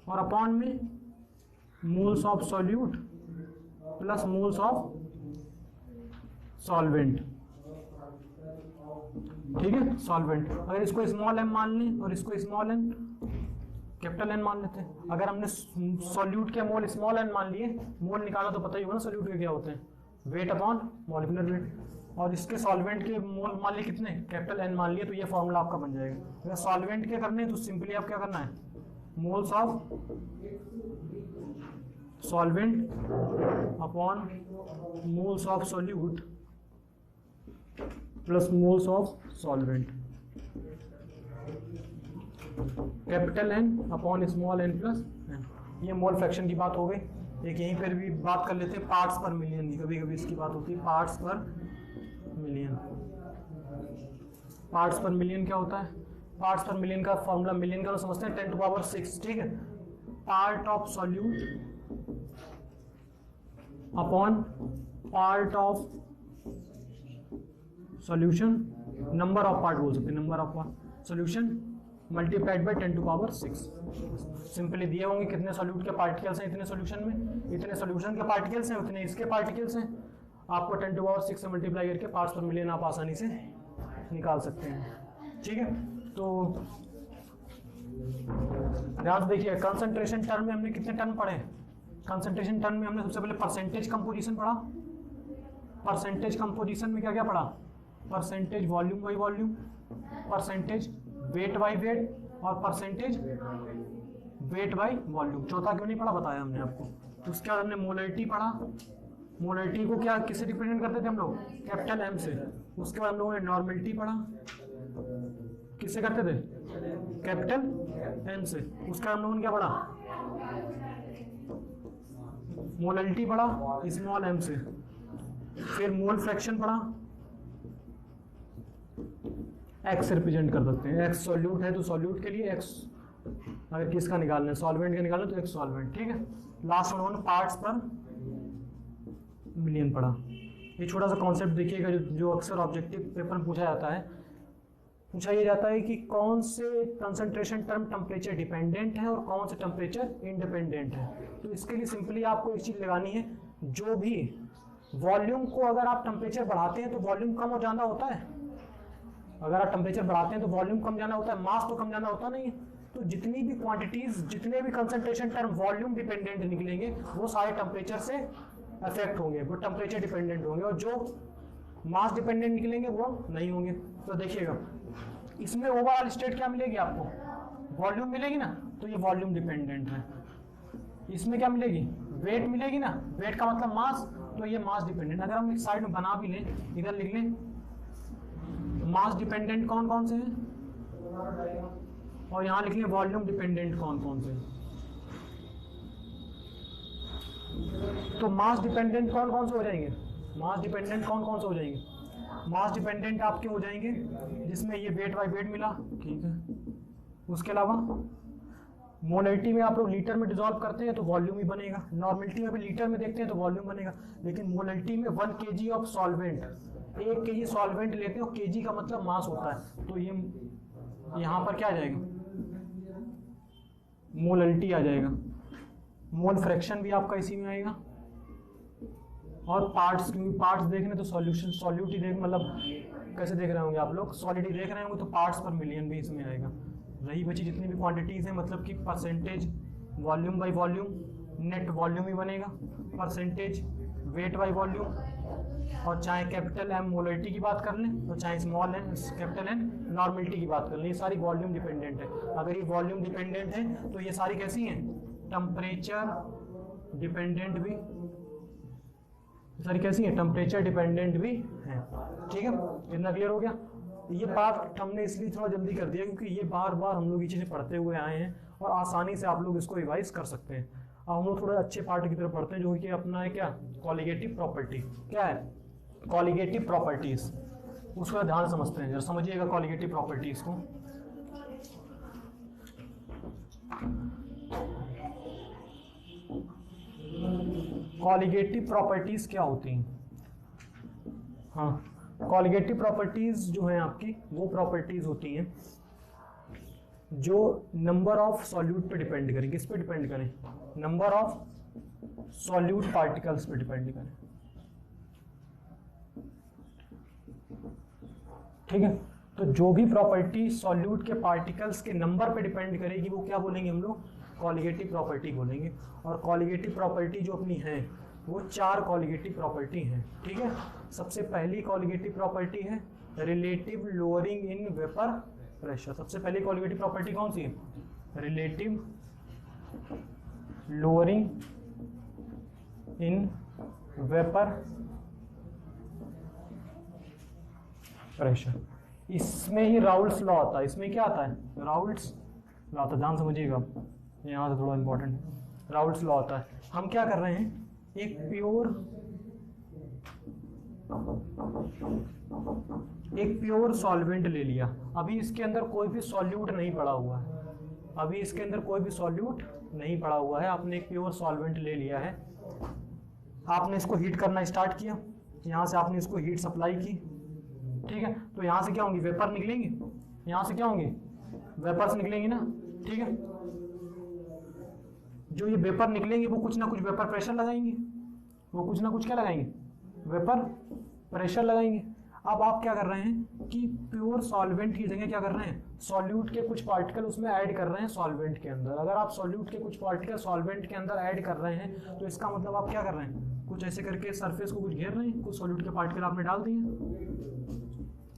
और अपॉन में moles of solute plus moles of solvent, ठीक है, सॉल्वेंट। अगर इसको स्मॉल m मान लें और इसको स्मॉल n कैपिटल N मान लेते हैं। अगर हमने सॉल्यूट के मोल स्मॉल n मान लिए, मोल निकाला तो पता ही होगा ना सॉल्यूट के क्या होते हैं, वेट अपॉन मॉलिक्यूलर वेट, और इसके सॉल्वेंट के मोल मान लिए कितने, कैपिटल N मान लिए, तो ये फॉर्मूला आपका बन जाएगा। अगर सॉल्वेंट के करने हैं तो सिंपली आप क्या करना है, moles of solvent upon moles of solute plus moles of solvent, capital N upon small n plus n। ये मोल फ्रैक्शन की बात हो गई। एक यहीं पर भी बात कर लेते हैं पार्ट्स पर मिलियन की, कभी कभी इसकी बात होती है, पार्ट्स पर मिलियन। पार्ट्स पर मिलियन क्या होता है, पार्ट्स पर मिलियन का फॉर्मूला, मिलियन का तो समझते हैं 10⁶, ठीक है। Part of solute upon part of solution, number of part बोल सकते हैं, number of solution multiplied by 10⁶। Simply दिए होंगे कितने सॉल्यूट के पार्टिकल्स हैं इतने सॉल्यूशन में, इतने सॉल्यूशन के पार्टिकल्स हैं उतने इसके पार्टिकल्स हैं, आपको 10⁶ से मल्टीप्लाई करके पार्ट्स पर मिलियन आप आसानी से निकाल सकते हैं, ठीक है। तो ध्यान से देखिए, कंसंट्रेशन टर्म में हमने कितने टर्म पढ़े, कंसंट्रेशन टर्म में हमने सबसे पहले परसेंटेज कंपोजिशन पढ़ा। परसेंटेज कंपोजिशन में क्या क्या पढ़ा, percentage volume by volume, percentage weight by wait और परसेंटेज वेट बाई वॉल्यूम। चौथा क्यों नहीं पढ़ा बताया हमने आपको। तो उसके बाद हमने मोलैरिटी पढ़ा, मोलैरिटी को क्या किससे रिप्रेजेंट करते थे हम लोग, कैपिटल M से। उसके बाद हम लोगों ने नॉर्मेलिटी पढ़ा, किससे करते थे, कैपिटल एम से। उसका हम क्या पढ़ा, मोलैलिटी पढ़ा स्मॉल एम से। फिर मोल फ्रैक्शन पढ़ा, एक्स रिप्रेजेंट कर सकते हैं, एक्स सॉल्यूट है तो सॉल्यूट के लिए एक्स, अगर किसका निकालना है सॉल्वेंट का निकालना तो एक्स सॉल्वेंट, ठीक है। लास्ट वन पार्ट्स पर मिलियन पढ़ा। ये छोटा सा कॉन्सेप्ट देखिएगा जो अक्सर ऑब्जेक्टिव पेपर में पूछा जाता है। पूछा ये जाता है कि कौन से कंसंट्रेशन टर्म टेम्परेचर डिपेंडेंट है और कौन से टेम्परेचर इंडिपेंडेंट है। तो इसके लिए सिंपली आपको एक चीज़ लगानी है, जो भी वॉल्यूम को अगर आप टेम्परेचर बढ़ाते हैं तो वॉल्यूम कम हो जाना होता है, अगर आप टेम्परेचर बढ़ाते हैं तो वॉल्यूम कम जाना होता है, मास तो कम जाना होता नहीं है। तो जितनी भी क्वांटिटीज, जितने भी कंसंट्रेशन टर्म वॉल्यूम डिपेंडेंट निकलेंगे वो सारे टेम्परेचर से अफेक्ट होंगे, वो टेम्परेचर डिपेंडेंट होंगे, और जो मास डिपेंडेंट निकलेंगे वो नहीं होंगे। तो देखिएगा इसमें ओवरऑल स्टेट क्या मिलेगी आपको, वॉल्यूम मिलेगी ना, तो ये वॉल्यूम डिपेंडेंट है। इसमें क्या मिलेगी, वेट मिलेगी ना, वेट का मतलब मास, तो ये मास डिपेंडेंट। अगर हम एक साइड में बना भी लें, इधर लिख लें मास डिपेंडेंट कौन कौन से हैं, और यहाँ लिख लें वॉल्यूम डिपेंडेंट कौन कौन से हैं। तो मास डिपेंडेंट कौन कौन से हो जाएंगे, मास डिपेंडेंट कौन कौन से हो जाएंगे, मास डिपेंडेंट आपके हो जाएंगे जिसमें ये वेट बाय वेट मिला, ठीक है। उसके अलावा मोलैलिटी में आप लोग लीटर में डिसॉल्व करते हैं तो वॉल्यूम ही बनेगा, नॉर्मलिटी में भी लीटर में देखते हैं तो वॉल्यूम बनेगा, लेकिन मोलैलिटी में 1 kg of solvent, 1 kg solvent लेते हैं और kg का मतलब मास होता है, तो ये यहाँ पर क्या आ जाएगा, मोलैलिटी आ जाएगा। मोल फ्रैक्शन भी आपका इसी में आएगा, और पार्ट्स देखने तो सॉल्यूशन सॉल्यूट ही देख, मतलब कैसे देख रहे होंगे आप लोग, सॉलिड ही देख रहे होंगे तो पार्ट्स पर मिलियन भी इसमें आएगा। रही बची जितनी भी क्वांटिटीज हैं, मतलब कि percentage volume by volume, net volume ही बनेगा, परसेंटेज वेट बाय वॉल्यूम, और चाहे कैपिटल एम मोलैलिटी की बात कर लें और चाहे small M capital N normality की बात कर लें, ये सारी वॉल्यूम डिपेंडेंट है। अगर ये वॉल्यूम डिपेंडेंट है तो ये सारी कैसी हैं, टेम्परेचर डिपेंडेंट भी, सारी कैसी है, टेम्परेचर डिपेंडेंट भी है, ठीक है। इतना क्लियर हो गया। ये पार्ट हमने इसलिए थोड़ा जल्दी कर दिया क्योंकि ये बार बार हम लोग ये चीज़ें पढ़ते हुए आए हैं और आसानी से आप लोग इसको रिवाइज कर सकते हैं। अब हम लोग थोड़ा अच्छे पार्ट की तरफ पढ़ते हैं जो कि अपना है क्या, कॉलिगेटिव प्रॉपर्टी। क्या है कॉलिगेटिव प्रॉपर्टीज, उसका ध्यान समझते हैं, जरा समझिएगा कॉलिगेटिव प्रॉपर्टीज को। कॉलिगेटिव प्रॉपर्टीज क्या होती हैं, हाँ, कॉलिगेटिव प्रॉपर्टीज जो हैं आपकी वो प्रॉपर्टीज होती हैं जो नंबर ऑफ सॉल्यूट पे डिपेंड करें। किस पे डिपेंड करें, नंबर ऑफ सॉल्यूट पार्टिकल्स पे डिपेंड करें, ठीक है। तो जो भी प्रॉपर्टी सॉल्यूट के पार्टिकल्स के नंबर पे डिपेंड करेगी वो क्या बोलेंगे हम लोग, कॉलिगेटिव प्रॉपर्टी बोलेंगे। और कॉलिगेटिव प्रॉपर्टी जो अपनी है वो 4 कॉलिगेटिव प्रॉपर्टी हैं, ठीक है। सबसे पहली कॉलिगेटिव प्रॉपर्टी है relative lowering in vapour pressure. सबसे पहली कॉलिगेटिव प्रॉपर्टी कौन सी है, relative lowering in vapour pressure. इसमें ही राउल्ट्स लॉ आता है, इसमें क्या आता है, राउल्ट्स लॉ आता है, ध्यान समझिएगा, यहाँ से थोड़ा इंपॉर्टेंट, राउल्ट्स लॉ आता है। हम क्या कर रहे हैं, एक प्योर सॉल्वेंट ले लिया, अभी इसके अंदर कोई भी सॉल्यूट नहीं पड़ा हुआ है, अभी इसके अंदर कोई भी सॉल्यूट नहीं पड़ा हुआ है, आपने एक प्योर सॉल्वेंट ले लिया है, आपने इसको हीट करना स्टार्ट किया, यहाँ से आपने इसको हीट सप्लाई की, ठीक है। तो यहाँ से क्या होंगी, वेपर निकलेंगे, यहाँ से क्या होंगे, वेपर्स निकलेंगी ना, ठीक है। जो ये वेपर निकलेंगे वो कुछ ना कुछ वेपर प्रेशर लगाएंगे, वो कुछ ना कुछ क्या लगाएंगे, वेपर प्रेशर लगाएंगे। अब आप क्या कर रहे हैं कि प्योर सॉल्वेंट की जगह क्या कर रहे हैं, सॉल्यूट के कुछ पार्टिकल उसमें ऐड कर रहे हैं सॉल्वेंट के अंदर। अगर आप सॉल्यूट के कुछ पार्टिकल सॉल्वेंट के अंदर ऐड कर रहे हैं तो इसका मतलब आप क्या कर रहे हैं, कुछ ऐसे करके सरफेस को कुछ घेर रहे हैं, कुछ सॉल्यूट के पार्टिकल आपने डाल दिए,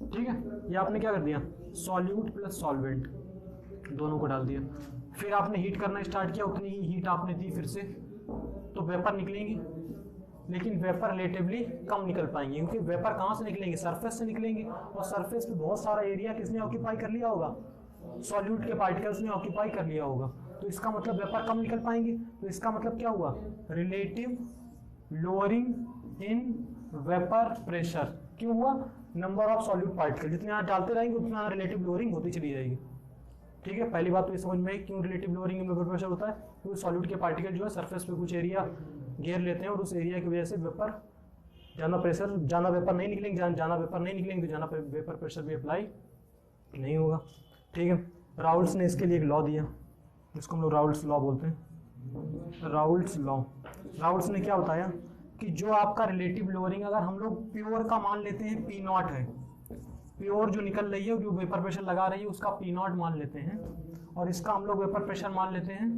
ठीक है। ये आपने क्या कर दिया, सॉल्यूट प्लस सॉल्वेंट दोनों को डाल दिया, फिर आपने हीट करना स्टार्ट किया, उतनी ही हीट आपने दी फिर से, तो वेपर निकलेंगे, लेकिन वेपर रिलेटिवली कम निकल पाएंगे क्योंकि वेपर कहाँ से निकलेंगे, सरफेस से निकलेंगे, और सरफेस पे बहुत सारा एरिया किसने ऑक्यूपाई कर लिया होगा, सॉल्यूट के पार्टिकल्स ने ऑक्यूपाई कर लिया होगा, तो इसका मतलब वेपर कम निकल पाएंगे। तो इसका मतलब क्या हुआ, relative lowering in vapour pressure. क्यों हुआ, नंबर ऑफ सॉल्यूट पार्टिकल जितने यहाँ डालते रहेंगे उतना रिलेटिव लोअरिंग होती चली जाएगी। ठीक है, पहली बात तो ये समझ में आई क्यों relative lowering in vapour pressure होता है, क्योंकि सॉल्यूट के पार्टिकल जो है सरफेस पे कुछ एरिया घेर लेते हैं और उस एरिया की वजह से वेपर जाना प्रेशर जाना वेपर नहीं निकलेंगे, जाना वेपर नहीं निकलेंगे तो जाना वेपर प्रेशर भी अप्लाई नहीं होगा। ठीक है, राउल्ट्स ने इसके लिए एक लॉ दिया, इसको हम लोग राउल्ट्स लॉ बोलते हैं। राउल्ट्स लॉ, राउल्ट्स ने क्या बताया कि जो आपका रिलेटिव लोअरिंग अगर हम लोग प्योर का मान लेते हैं पी नॉट है, प्योर जो निकल रही है जो वेपर प्रेशर लगा रही है उसका पी नॉट मान लेते हैं, और इसका हम लोग वेपर प्रेशर मान लेते हैं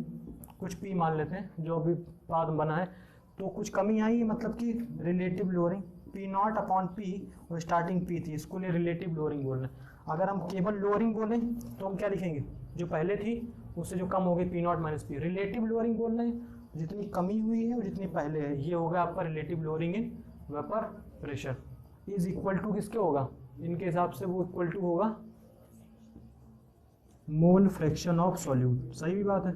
कुछ पी मान लेते हैं जो अभी बाद में बना है, तो कुछ कमी आई मतलब कि relative lowering P naught upon P और स्टार्टिंग पी थी, इसको लिए रिलेटिव लोअरिंग बोल रहे हैं। अगर हम केवल लोअरिंग बोलें तो हम क्या लिखेंगे, जो पहले थी उससे जो कम हो गई P not minus P. Relative lowering बोल रहे हैं जितनी कमी हुई है और जितनी पहले है, ये होगा आपका relative lowering in vapour pressure is equal to किसके होगा, इनके हिसाब से वो इक्वल टू होगा मोल फ्रैक्शन ऑफ सॉल्यूट। सही भी बात है,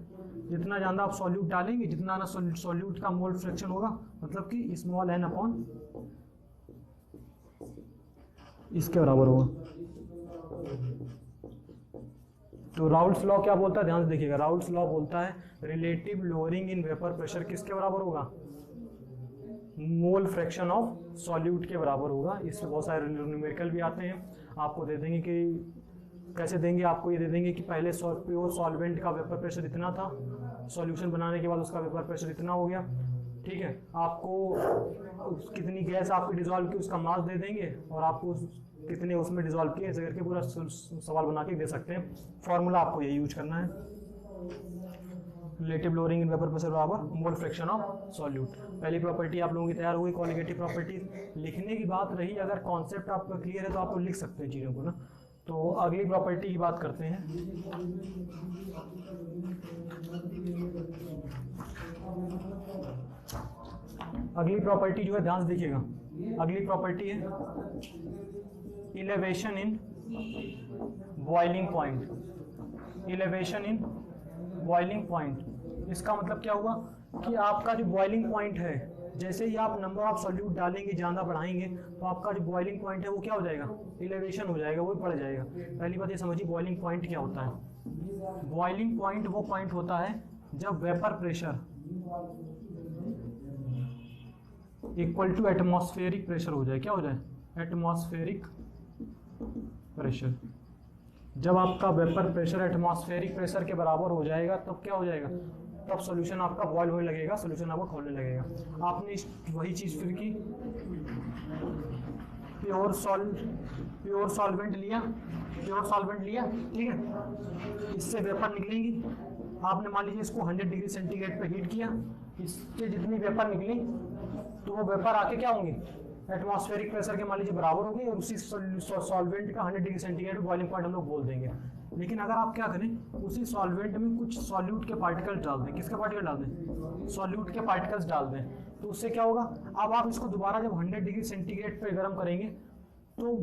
जितना ज़्यादा आप सॉल्यूट डालेंगे जितना ना सॉल्यूट का मोल फ्रैक्शन होगा, मतलब कि स्मॉल एन अपॉन इसके बराबर होगा। तो राउल्ट्स लॉ क्या बोलता है, ध्यान से देखिएगा, राउल्ट्स लॉ बोलता है relative lowering in vapour pressure किसके बराबर होगा, मोल फ्रैक्शन ऑफ सॉल्यूट के बराबर होगा। इससे बहुत सारे न्यूमेरिकल भी आते हैं, आपको दे देंगे कि कैसे देंगे, आपको ये दे देंगे कि पहले प्योर सॉल्वेंट का वेपर प्रेशर इतना था, सॉल्यूशन बनाने के बाद उसका वेपर प्रेशर इतना हो गया। ठीक है, आपको कितनी गैस आपकी डिजॉल्व की उसका मास दे देंगे और आपको कितने उसमें डिजॉल्व किए ऐसे करके पूरा सवाल बना के दे सकते हैं। फॉर्मूला आपको यही यूज करना है, relative lowering in vapour pressure बराबर मोल फ्रैक्शन ऑफ सॉल्यूट। पहली प्रॉपर्टी आप लोगों की तैयार हो गई, कॉलिगेटिव प्रॉपर्टी। लिखने की बात रही, अगर कॉन्सेप्ट आपका क्लियर है तो आप लोग लिख सकते हैं चीज़ों को ना। तो अगली प्रॉपर्टी की बात करते हैं। अगली प्रॉपर्टी जो है ध्यान से देखिएगा, अगली प्रॉपर्टी है इलेवेशन इन बॉइलिंग पॉइंट। इलेवेशन इन बॉइलिंग पॉइंट, इसका मतलब क्या हुआ कि आपका जो बॉइलिंग पॉइंट है, जैसे ही आप नंबर ऑफ सॉल्यूट डालेंगे ज़्यादा बढ़ाएंगे तो आपका जो बॉइलिंग पॉइंट है वो क्या हो जाएगा, इलेवेशन हो जाएगा, वो बढ़ जाएगा। पहली बात ये समझिए बॉइलिंग पॉइंट क्या होता है। बॉइलिंग पॉइंट वो पॉइंट होता है जब vapour pressure equal to atmospheric pressure हो जाए। क्या हो जाए, एटमॉस्फेरिक प्रेशर। जब आपका वेपर प्रेशर एटमॉस्फेरिक प्रेशर के बराबर हो जाएगा तब क्या हो जाएगा, तब सॉल्यूशन आपका बॉयल होने लगेगा, सॉल्यूशन आपको खोलने लगेगा। आपने वही चीज़ फिर की, प्योर सॉल्वेंट लिया, ठीक है, इससे वेपर निकलेंगी। आपने मान लीजिए इसको 100 डिग्री सेंटीग्रेड पे हीट किया, इससे जितनी वेपर निकली तो वो वेपर आके क्या होंगी, एटमॉस्फेरिक प्रेशर के मान लीजिए बराबर हो गई, और उसी सॉल्वेंट का 100 डिग्री सेंटीग्रेड बॉइलिंग पॉइंट हम लोग बोल देंगे। लेकिन अगर आप क्या करें, उसी सॉल्वेंट में कुछ सॉल्यूट के पार्टिकल्स डाल दें। किसके पार्टिकल डाल दें, सॉल्यूट के पार्टिकल्स डाल दें, तो उससे क्या होगा, अब आप इसको दोबारा जब 100 डिग्री सेंटीग्रेड पे गर्म करेंगे तो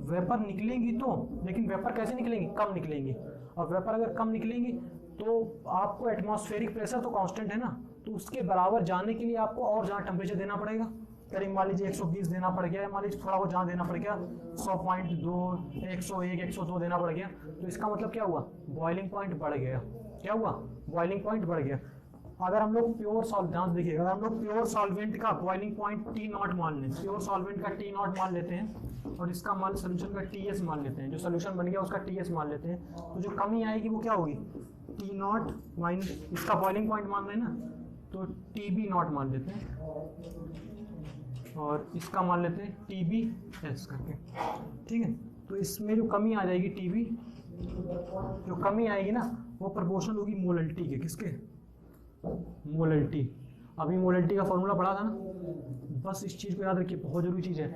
वेपर निकलेंगी तो, लेकिन वेपर कैसे निकलेंगी, कम निकलेंगी। और वेपर अगर कम निकलेंगी तो आपको एटमॉस्फेरिक प्रेशर तो कांस्टेंट है ना, तो उसके बराबर जाने के लिए आपको और ज़्यादा टेम्परेचर देना पड़ेगा। करीब मान लीजिए 120 देना पड़ गया, मान लीजिए थोड़ा बहुत जहाँ देना पड़ गया 100.2, 101, 102 देना पड़ गया। तो इसका मतलब क्या हुआ, बॉइलिंग पॉइंट बढ़ गया। क्या हुआ, बॉइलिंग पॉइंट बढ़ गया। अगर हम लोग प्योर ध्यान देखिएगा, अगर हम लोग प्योर सॉल्वेंट का बॉइलिंग पॉइंट T0 मान लें, प्योर सॉल्वेंट का T0 मान लेते हैं और इसका मान सोल्यूशन का TS मान लेते हैं, जो सोल्यूशन बन गया उसका TS मान लेते हैं, तो जो कमी आएगी वो क्या होगी, T0 माइनस इसका बॉइलिंग पॉइंट मान रहे हैं ना, तो TB0 मान लेते हैं और इसका मान लेते हैं TBS करके। ठीक है, तो इसमें जो कमी आ जाएगी TB, जो कमी आएगी ना वो प्रोपोर्शनल होगी मोलल्टी के। किसके, मोलल्टी। अभी मोलल्टी का फॉर्मूला पढ़ा था ना, बस इस चीज़ को याद रखिए, बहुत जरूरी चीज़ है।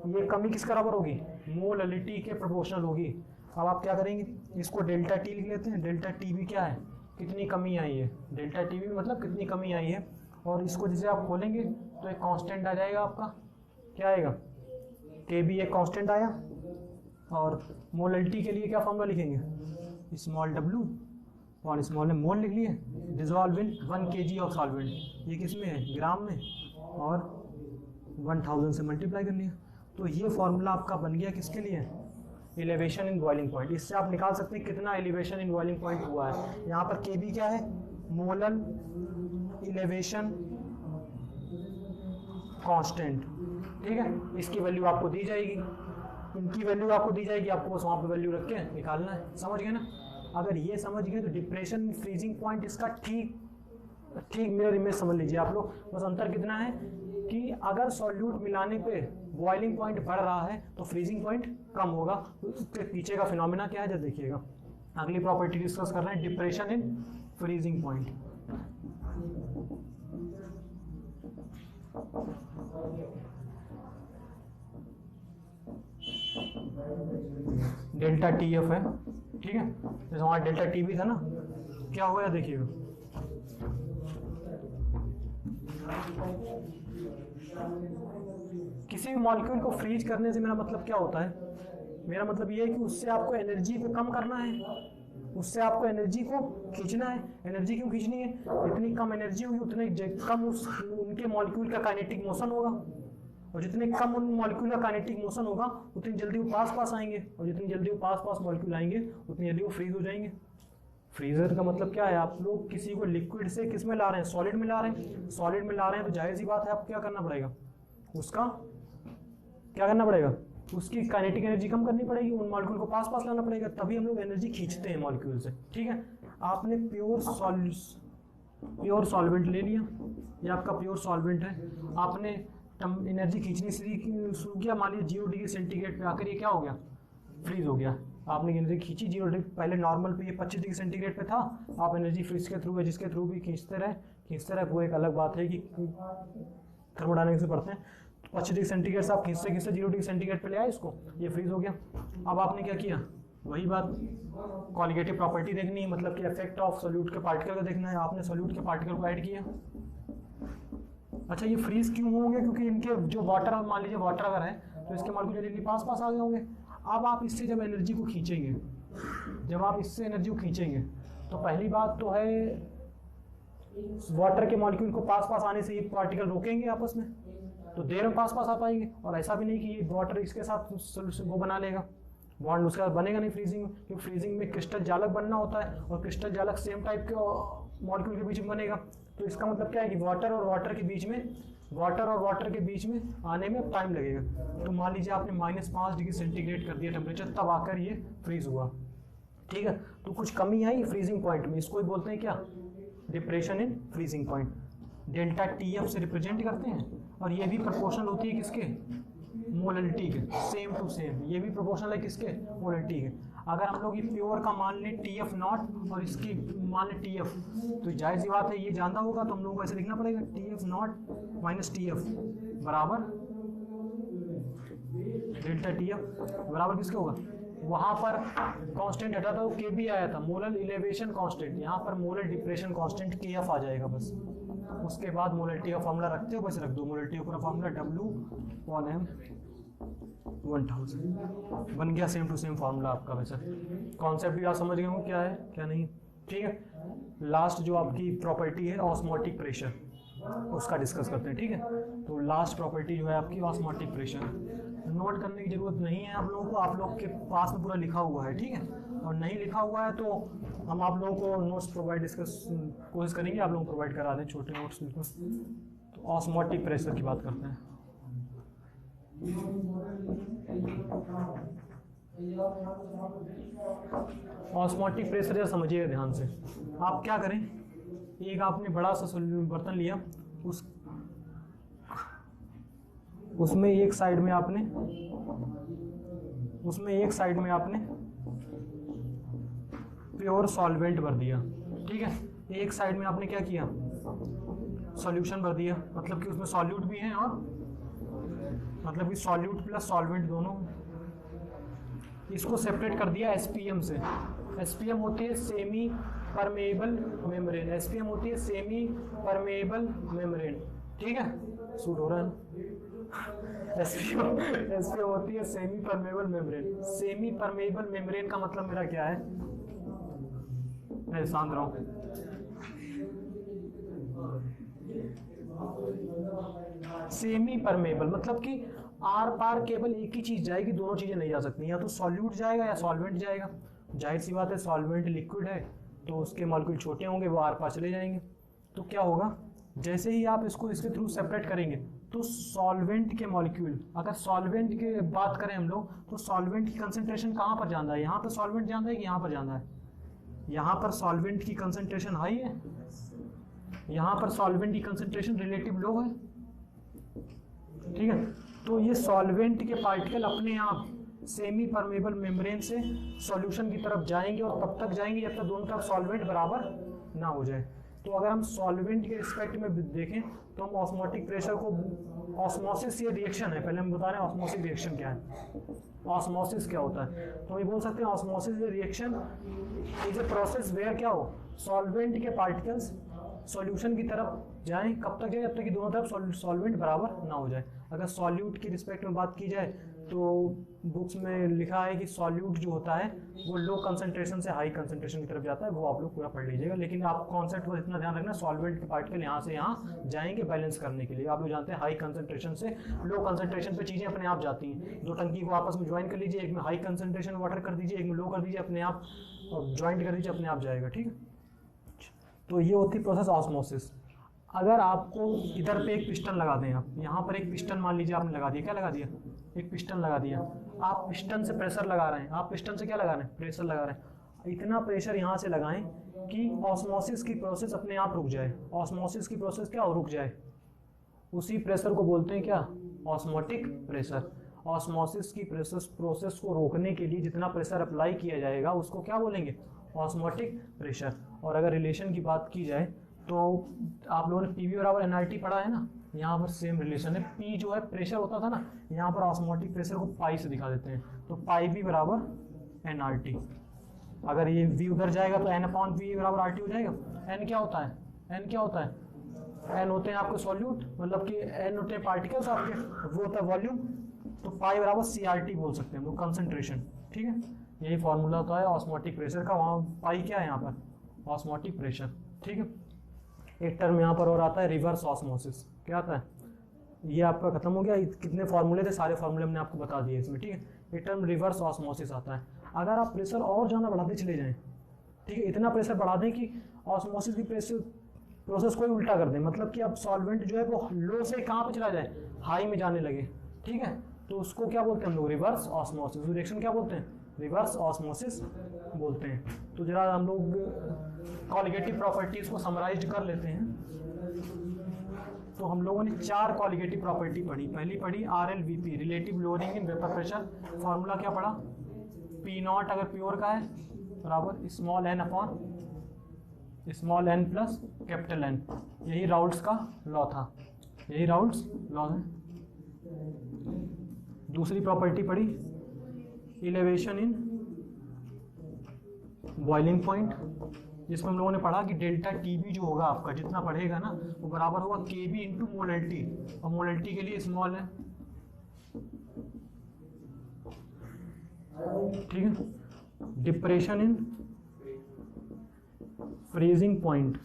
ये कमी किस बराबर होगी, मोलल्टी के प्रोपोर्शनल होगी। अब आप क्या करेंगे, इसको डेल्टा टी लिख लेते हैं। डेल्टा टी भी क्या है, कितनी कमी आई है, डेल्टा टी भी मतलब कितनी कमी आई है। और इसको जैसे आप खोलेंगे तो एक कांस्टेंट आ जाएगा आपका, क्या आएगा, के बी एक कांस्टेंट आया। और मोलल्टी के लिए क्या फॉर्मूला लिखेंगे, स्मॉल w और स्मॉल में मोल लिख लिए, dissolve in 1 kg of solvent, ये किस में है, ग्राम में, और 1000 से मल्टीप्लाई कर लिया। तो ये फॉर्मूला आपका बन गया किसके लिए, एलिवेशन इन बॉइलिंग पॉइंट। इससे आप निकाल सकते हैं कितना एलिवेशन इन बॉइलिंग पॉइंट हुआ है। यहाँ पर kb क्या है, मोलल एलिवेशन कांस्टेंट, ठीक है। इसकी वैल्यू आपको दी जाएगी, इनकी वैल्यू आपको दी जाएगी, आपको बस वहाँ पे वैल्यू रख के निकालना है। समझ गए ना। अगर ये समझ गए तो डिप्रेशन फ्रीजिंग पॉइंट इसका ठीक मिरर इमेज समझ लीजिए आप लोग। बस अंतर कितना है कि अगर सॉल्यूट मिलाने पे बॉइलिंग पॉइंट बढ़ रहा है तो फ्रीजिंग पॉइंट कम होगा। उसके पीछे का फिनोमेना क्या है जब देखिएगा। अगली प्रॉपर्टी डिस्कस कर रहे हैं, depression in freezing point. Delta T F है, ठीक है। जैसे हमारा डेल्टा टी भी था ना, क्या हुआ देखिएगा, किसी भी मॉलिक्यूल को फ्रीज करने से मेरा मतलब क्या होता है, मेरा मतलब ये है कि उससे आपको एनर्जी को कम करना है, उससे आपको एनर्जी को खींचना है। एनर्जी क्यों खींचनी है, जितनी कम एनर्जी होगी उतने कम उनके मॉलिक्यूल का काइनेटिक मोशन होगा, और जितने कम उन मॉलिक्यूल का काइनेटिक मोशन होगा उतनी जल्दी वो पास आएंगे, और जितनी जल्दी वो पास मॉलिक्यूल आएंगे उतनी जल्दी वो फ्रीज हो जाएंगे। फ्रीजर का मतलब क्या है, आप लोग किसी को लिक्विड से किस में ला रहे हैं, सॉलिड में ला रहे हैं। सॉलिड में ला रहे हैं तो जाहिर सी बात है आपको क्या करना पड़ेगा, उसका क्या करना पड़ेगा, उसकी काइनेटिक एनर्जी कम करनी पड़ेगी, उन मॉलिक्यूल को पास लाना पड़ेगा, तभी हम लोग एनर्जी खींचते हैं मॉलिक्यूल से, ठीक है। आपने प्योर सॉल्वेंट ले लिया, ये आपका प्योर सॉल्वेंट है, आपने एनर्जी खींचनी शुरू किया, मान लीजिए 0 डिग्री सेंटीग्रेड पे आकर ये क्या हो गया, फ्रीज हो गया। आपने एनर्जी खींची 0 डिग्री, पहले नॉर्मल पे ये 25 डिग्री सेंटीग्रेड पे था, आप एनर्जी फ्रीज के थ्रू है जिसके थ्रू भी खींचते रहे, वो एक अलग बात है कि थर्मोडायनामिक्स से पढ़ते हैं। 25 डिग्री सेंटीग्रेड से आप खींचते 0 डिग्री सेंटीग्रेड पे ले आए इसको, ये फ्रीज हो गया। अब आपने क्या किया, वही बात क्वालिटेटिव प्रॉपर्टी देखनी है, मतलब कि इफेक्ट ऑफ सोल्यूट के पार्टिकल का देखना है। आपने सोल्यूट के पार्टिकल को ऐड किया। अच्छा, ये फ्रीज क्यों होंगे, क्योंकि इनके जो वाटर, मान लीजिए वाटर अगर है तो इसके मॉलिक्यूल जल्दी पास आ गए होंगे। अब आप इससे जब एनर्जी को खींचेंगे, तो पहली बात तो है वाटर के मॉलिक्यूल को पास आने से ये पार्टिकल रोकेंगे आपस में, तो देर में पास आ पाएंगे। और ऐसा भी नहीं कि ये वाटर इसके साथ वो बना लेगा, बॉन्ड उसके साथ बनेगा नहीं फ्रीजिंग में, क्योंकि फ्रीजिंग में क्रिस्टल जालक बनना होता है, और क्रिस्टल जालक सेम टाइप के मॉलिक्यूल के बीच में बनेगा। तो इसका मतलब क्या है कि वाटर और वाटर के बीच में आने में टाइम लगेगा। तो मान लीजिए आपने -5 डिग्री सेंटीग्रेड कर दिया टेम्परेचर, तब आकर ये फ्रीज हुआ, ठीक है। तो कुछ कमी आई फ्रीजिंग पॉइंट में, इसको ही बोलते हैं क्या, depression in freezing point. Delta T F से रिप्रेजेंट करते हैं, और ये भी प्रोपोर्शनल होती है किसके, मोलरिटी के, सेम टू सेम। ये भी प्रोपोर्शनल है किसके, मोलरिटी के। अगर हम लोग ये प्योर का मान लें TF0 और इसकी मान लें TF, तो जाहिर सी बात है ये जानता होगा, तो हम लोग को ऐसे लिखना पड़ेगा TF0 - TF बराबर डेल्टा TF बराबर किसके होगा, वहाँ पर कांस्टेंट हटा था, KB आया था, मोलर इलेवेशन कांस्टेंट, यहाँ पर मोलर डिप्रेशन कांस्टेंट KF आ जाएगा बस। उसके बाद मोलरिटी का फॉर्मूला रखते हो, बस रख दो मोलरिटी का फॉर्मूला W/m/1000 बन गया, सेम टू सेम फार्मूला आपका। वैसे कॉन्सेप्ट भी आप समझ गए होंगे क्या है क्या नहीं, ठीक है। लास्ट जो आपकी प्रॉपर्टी है ऑस्मोटिक प्रेशर, उसका डिस्कस करते हैं, ठीक है। तो लास्ट प्रॉपर्टी जो है आपकी ऑस्मोटिक प्रेशर, नोट करने की जरूरत नहीं है आप लोगों को, आप लोग के पास में पूरा लिखा हुआ है, ठीक है। और नहीं लिखा हुआ है तो हम आप लोगों को नोट्स प्रोवाइड कोशिश करेंगे, आप लोगों को प्रोवाइड करा दें छोटे नोट्स लिखो। तो ऑस्मोटिक प्रेशर की बात करते हैं। ऑस्मोटिक प्रेशर जरा समझिएगा ध्यान से। आप क्या करें, एक आपने बड़ा सा बर्तन लिया, उसमें एक साइड में आपने प्योर सॉल्वेंट भर दिया, ठीक है। एक साइड में आपने क्या किया, सॉल्यूशन भर दिया, मतलब कि उसमें सॉल्यूट भी है, और मतलब कि सॉल्यूट प्लस सॉल्वेंट दोनों। इसको सेपरेट कर दिया SPM से। SPM होती है सेमी परमेएबल मेम्ब्रेन, ठीक है, सूट हो रहा है। SPM होती है semi permeable membrane. Semi permeable membrane का मतलब मेरा क्या है, मैं शांत रहो। सेमी परमेबल मतलब कि आर पार केवल एक ही चीज जाएगी, दोनों चीजें नहीं जा सकती, या तो सॉल्यूट जाएगा या सॉल्वेंट जाएगा। जाहिर सी बात है, सॉल्वेंट लिक्विड है तो उसके मॉलिक्यूल छोटे होंगे, वो आर पार चले जाएंगे। तो क्या होगा, जैसे ही आप इसको इसके थ्रू सेपरेट करेंगे तो सॉल्वेंट के मॉलिक्यूल, अगर सॉल्वेंट की बात करें हम लोग, तो सॉल्वेंट की कंसंट्रेशन कहाँ पर जाना है, यहाँ पर सॉल्वेंट जाना है कि यहाँ पर जाना है, यहाँ पर सॉल्वेंट की कंसंट्रेशन हाई है, यहाँ पर सॉल्वेंट की कंसंट्रेशन रिलेटिव लो है, ठीक है। तो ये सॉल्वेंट के पार्टिकल अपने आप सेमी परमेबल मेम्ब्रेन से सॉल्यूशन की तरफ जाएंगे, और तब तक जाएंगे जब तक दोनों तरफ सॉल्वेंट बराबर ना हो जाए। तो अगर हम सॉल्वेंट के रिस्पेक्ट में देखें तो हम ऑस्मोटिक प्रेशर को, ऑस्मोसिस ये रिएक्शन है, पहले हम बता रहे हैं ऑस्मोसिस रिएक्शन क्या है, ऑस्मोसिस क्या होता है। तो ये बोल सकते हैं osmosis reaction is a process where क्या हो, सॉल्वेंट के पार्टिकल्स सॉल्यूशन की तरफ जाएं, कब तक जाए, जब तक कि दोनों तरफ सॉल्वेंट बराबर ना हो जाए। अगर सॉल्यूट की रिस्पेक्ट में बात की जाए तो बुक्स में लिखा है कि सॉल्यूट जो होता है वो लो कंसंट्रेशन से हाई कंसंट्रेशन की तरफ जाता है, वो आप लोग पूरा पढ़ लीजिएगा। लेकिन आप कॉन्सेप्ट पर इतना ध्यान रखना, सॉल्वेंट के पार्टिकल यहाँ से यहाँ जाएंगे बैलेंस करने के लिए। आप लोग जानते हैं हाई कंसंट्रेशन से लो कंसंट्रेशन पे चीज़ें अपने आप जाती हैं। दो टंकी को आपस में ज्वाइन कर लीजिए, एक में हाई कंसंट्रेशन वाटर कर दीजिए, एक में लो कर दीजिए, अपने आप ज्वाइंट कर दीजिए, अपने आप जाएगा, ठीक है। तो ये होती है प्रोसेस ऑस्मोसिस। अगर आपको इधर पे एक पिस्टन लगा दें, आप यहाँ पर एक पिस्टन मान लीजिए आपने लगा दिया, क्या लगा दिया, एक पिस्टन लगा दिया, आप पिस्टन से प्रेशर लगा रहे हैं, आप पिस्टन से क्या लगा रहे हैं, प्रेशर लगा रहे हैं। इतना प्रेशर यहाँ से लगाएं कि ऑस्मोसिस की प्रोसेस अपने आप रुक जाए, ऑस्मोसिस की प्रोसेस क्या रुक जाए, उसी प्रेशर को बोलते हैं क्या, ऑस्मोटिक प्रेशर। ऑस्मोसिस की प्रोसेस को रोकने के लिए जितना प्रेशर अप्लाई किया जाएगा उसको क्या बोलेंगे, ऑस्मोटिक प्रेशर। और अगर रिलेशन की बात की जाए तो आप लोगों ने पीवी बराबर एनआरटी पढ़ा है ना, यहाँ पर सेम रिलेशन है। पी जो है प्रेशर होता था ना, यहाँ पर ऑस्मोटिक प्रेशर को पाई से दिखा देते हैं, तो पाई भी बराबर एनआरटी। अगर ये वी उधर जाएगा तो एन अपॉन वी बराबर आरटी हो जाएगा। एन क्या होता है, एन क्या होता है, एन होते हैं आपके सॉल्यूट, मतलब कि एन होते हैं पार्टिकल्स आपके, वो होता है वॉल्यूम। तो पाई बराबर सी आर टी बोल सकते हैं, वो कंसंट्रेशन, ठीक है। यही फॉर्मूला होता है ऑस्मोटिक प्रेशर का। वहाँ पाई क्या है यहाँ पर, ऑस्मोटिक प्रेशर, ठीक है। एक टर्म यहाँ पर और आता है रिवर्स ऑस्मोसिस। क्या आता है, ये आपका खत्म हो गया, कितने फार्मूले थे, सारे फार्मूले हमने आपको बता दिए इसमें, ठीक है। एक टर्म रिवर्स ऑस्मोसिस आता है। अगर आप प्रेशर और ज़्यादा बढ़ाते चले जाएं, ठीक है, इतना प्रेशर बढ़ा दें कि ऑस्मोसिस की प्रोसेस को ही उल्टा कर दें, मतलब कि अब सॉल्वेंट जो है वो लो से कहाँ पे चला जाए, हाई में जाने लगे, ठीक है। तो उसको क्या बोलते हैं हम लोग, रिवर्स ऑस्मोसिस। रिएक्शन क्या बोलते हैं, रिवर्स ऑस्मोसिस बोलते हैं। तो जरा हम लोग कॉलिगेटिव प्रॉपर्टीज को समराइज कर लेते हैं। तो हम लोगों ने 4 कॉलिगेटिव प्रॉपर्टी पढ़ी। पहली पढ़ी RLVP, relative lowering in vapour pressure. Formula क्या पढ़ा, P0 अगर प्योर का है बराबर small n upon small n plus capital N। यही राउल्ट्स का लॉ था, यही राउल्ट्स लॉ है। दूसरी प्रॉपर्टी पढ़ी इलेवेशन इन बॉइलिंग पॉइंट, जिसमें हम लोगों ने पढ़ा कि डेल्टा टीबी जो होगा आपका, जितना बढ़ेगा ना वो बराबर होगा केबी इंटू मोलैलिटी, और मोलैलिटी के लिए स्मॉल है, ठीक है। Depression in freezing point,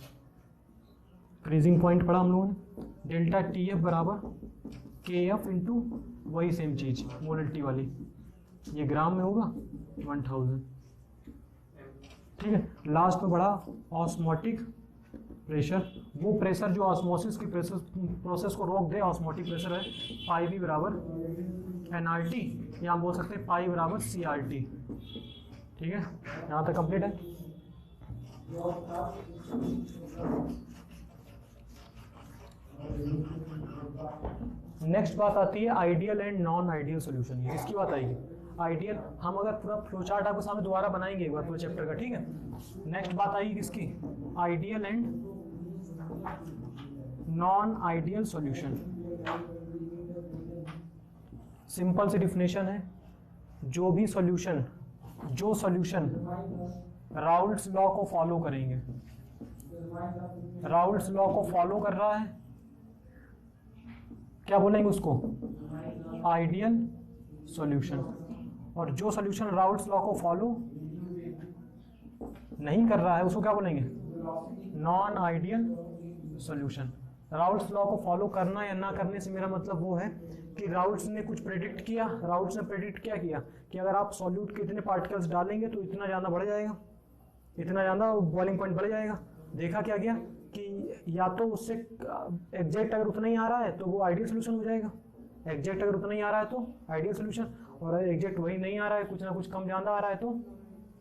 freezing point पढ़ा हम लोगों ने, डेल्टा टी एफ बराबर के एफ इंटू वही सेम चीज मोलैलिटी वाली, ये ग्राम में होगा 1000, ठीक है। लास्ट में बढ़ा ऑस्मोटिक प्रेशर, वो प्रेशर जो ऑस्मोसिस की प्रोसेस को रोक दे, ऑस्मोटिक प्रेशर है। पाई भी बराबर एनआरटी, या हम बोल सकते हैं पाई बराबर सीआरटी, ठीक है। यहाँ तक कंप्लीट है। नेक्स्ट बात आती है ideal and non ideal solution. ये किसकी बात आएगी, आइडियल। हम अगर पूरा फ्लो चार्ट आपके सामने दोबारा बनाएंगे एक बार पूरे चैप्टर का, ठीक है। नेक्स्ट बात आएगी किसकी, ideal and non ideal solution. Simple सी डिफिनेशन है, जो भी सॉल्यूशन, जो सॉल्यूशन राउल्ट्स लॉ को फॉलो करेंगे, राउल्ट्स लॉ को फॉलो कर रहा है, क्या बोलेंगे उसको, आइडियल सॉल्यूशन। और जो सॉल्यूशन राउल्ट्स लॉ को फॉलो नहीं कर रहा है उसको क्या बोलेंगे, non ideal solution. Raoult's law को फॉलो करना या ना करने से मेरा मतलब वो है कि राउल्ट्स ने कुछ प्रेडिक्ट किया, राउल्ट्स ने प्रेडिक्ट क्या किया कि अगर आप सॉल्यूट के इतने पार्टिकल्स डालेंगे तो इतना ज़्यादा बढ़ जाएगा, इतना ज़्यादा बॉइलिंग पॉइंट बढ़ जाएगा। देखा क्या गया कि या तो उससे एग्जैक्ट अगर उतना ही आ रहा है तो वो आइडियल सोल्यूशन हो जाएगा, एग्जैक्ट अगर उतना ही आ रहा है तो आइडियल सोल्यूशन, और एग्जैक्ट वही नहीं आ रहा है, कुछ ना कुछ कम ज़्यादा आ रहा है तो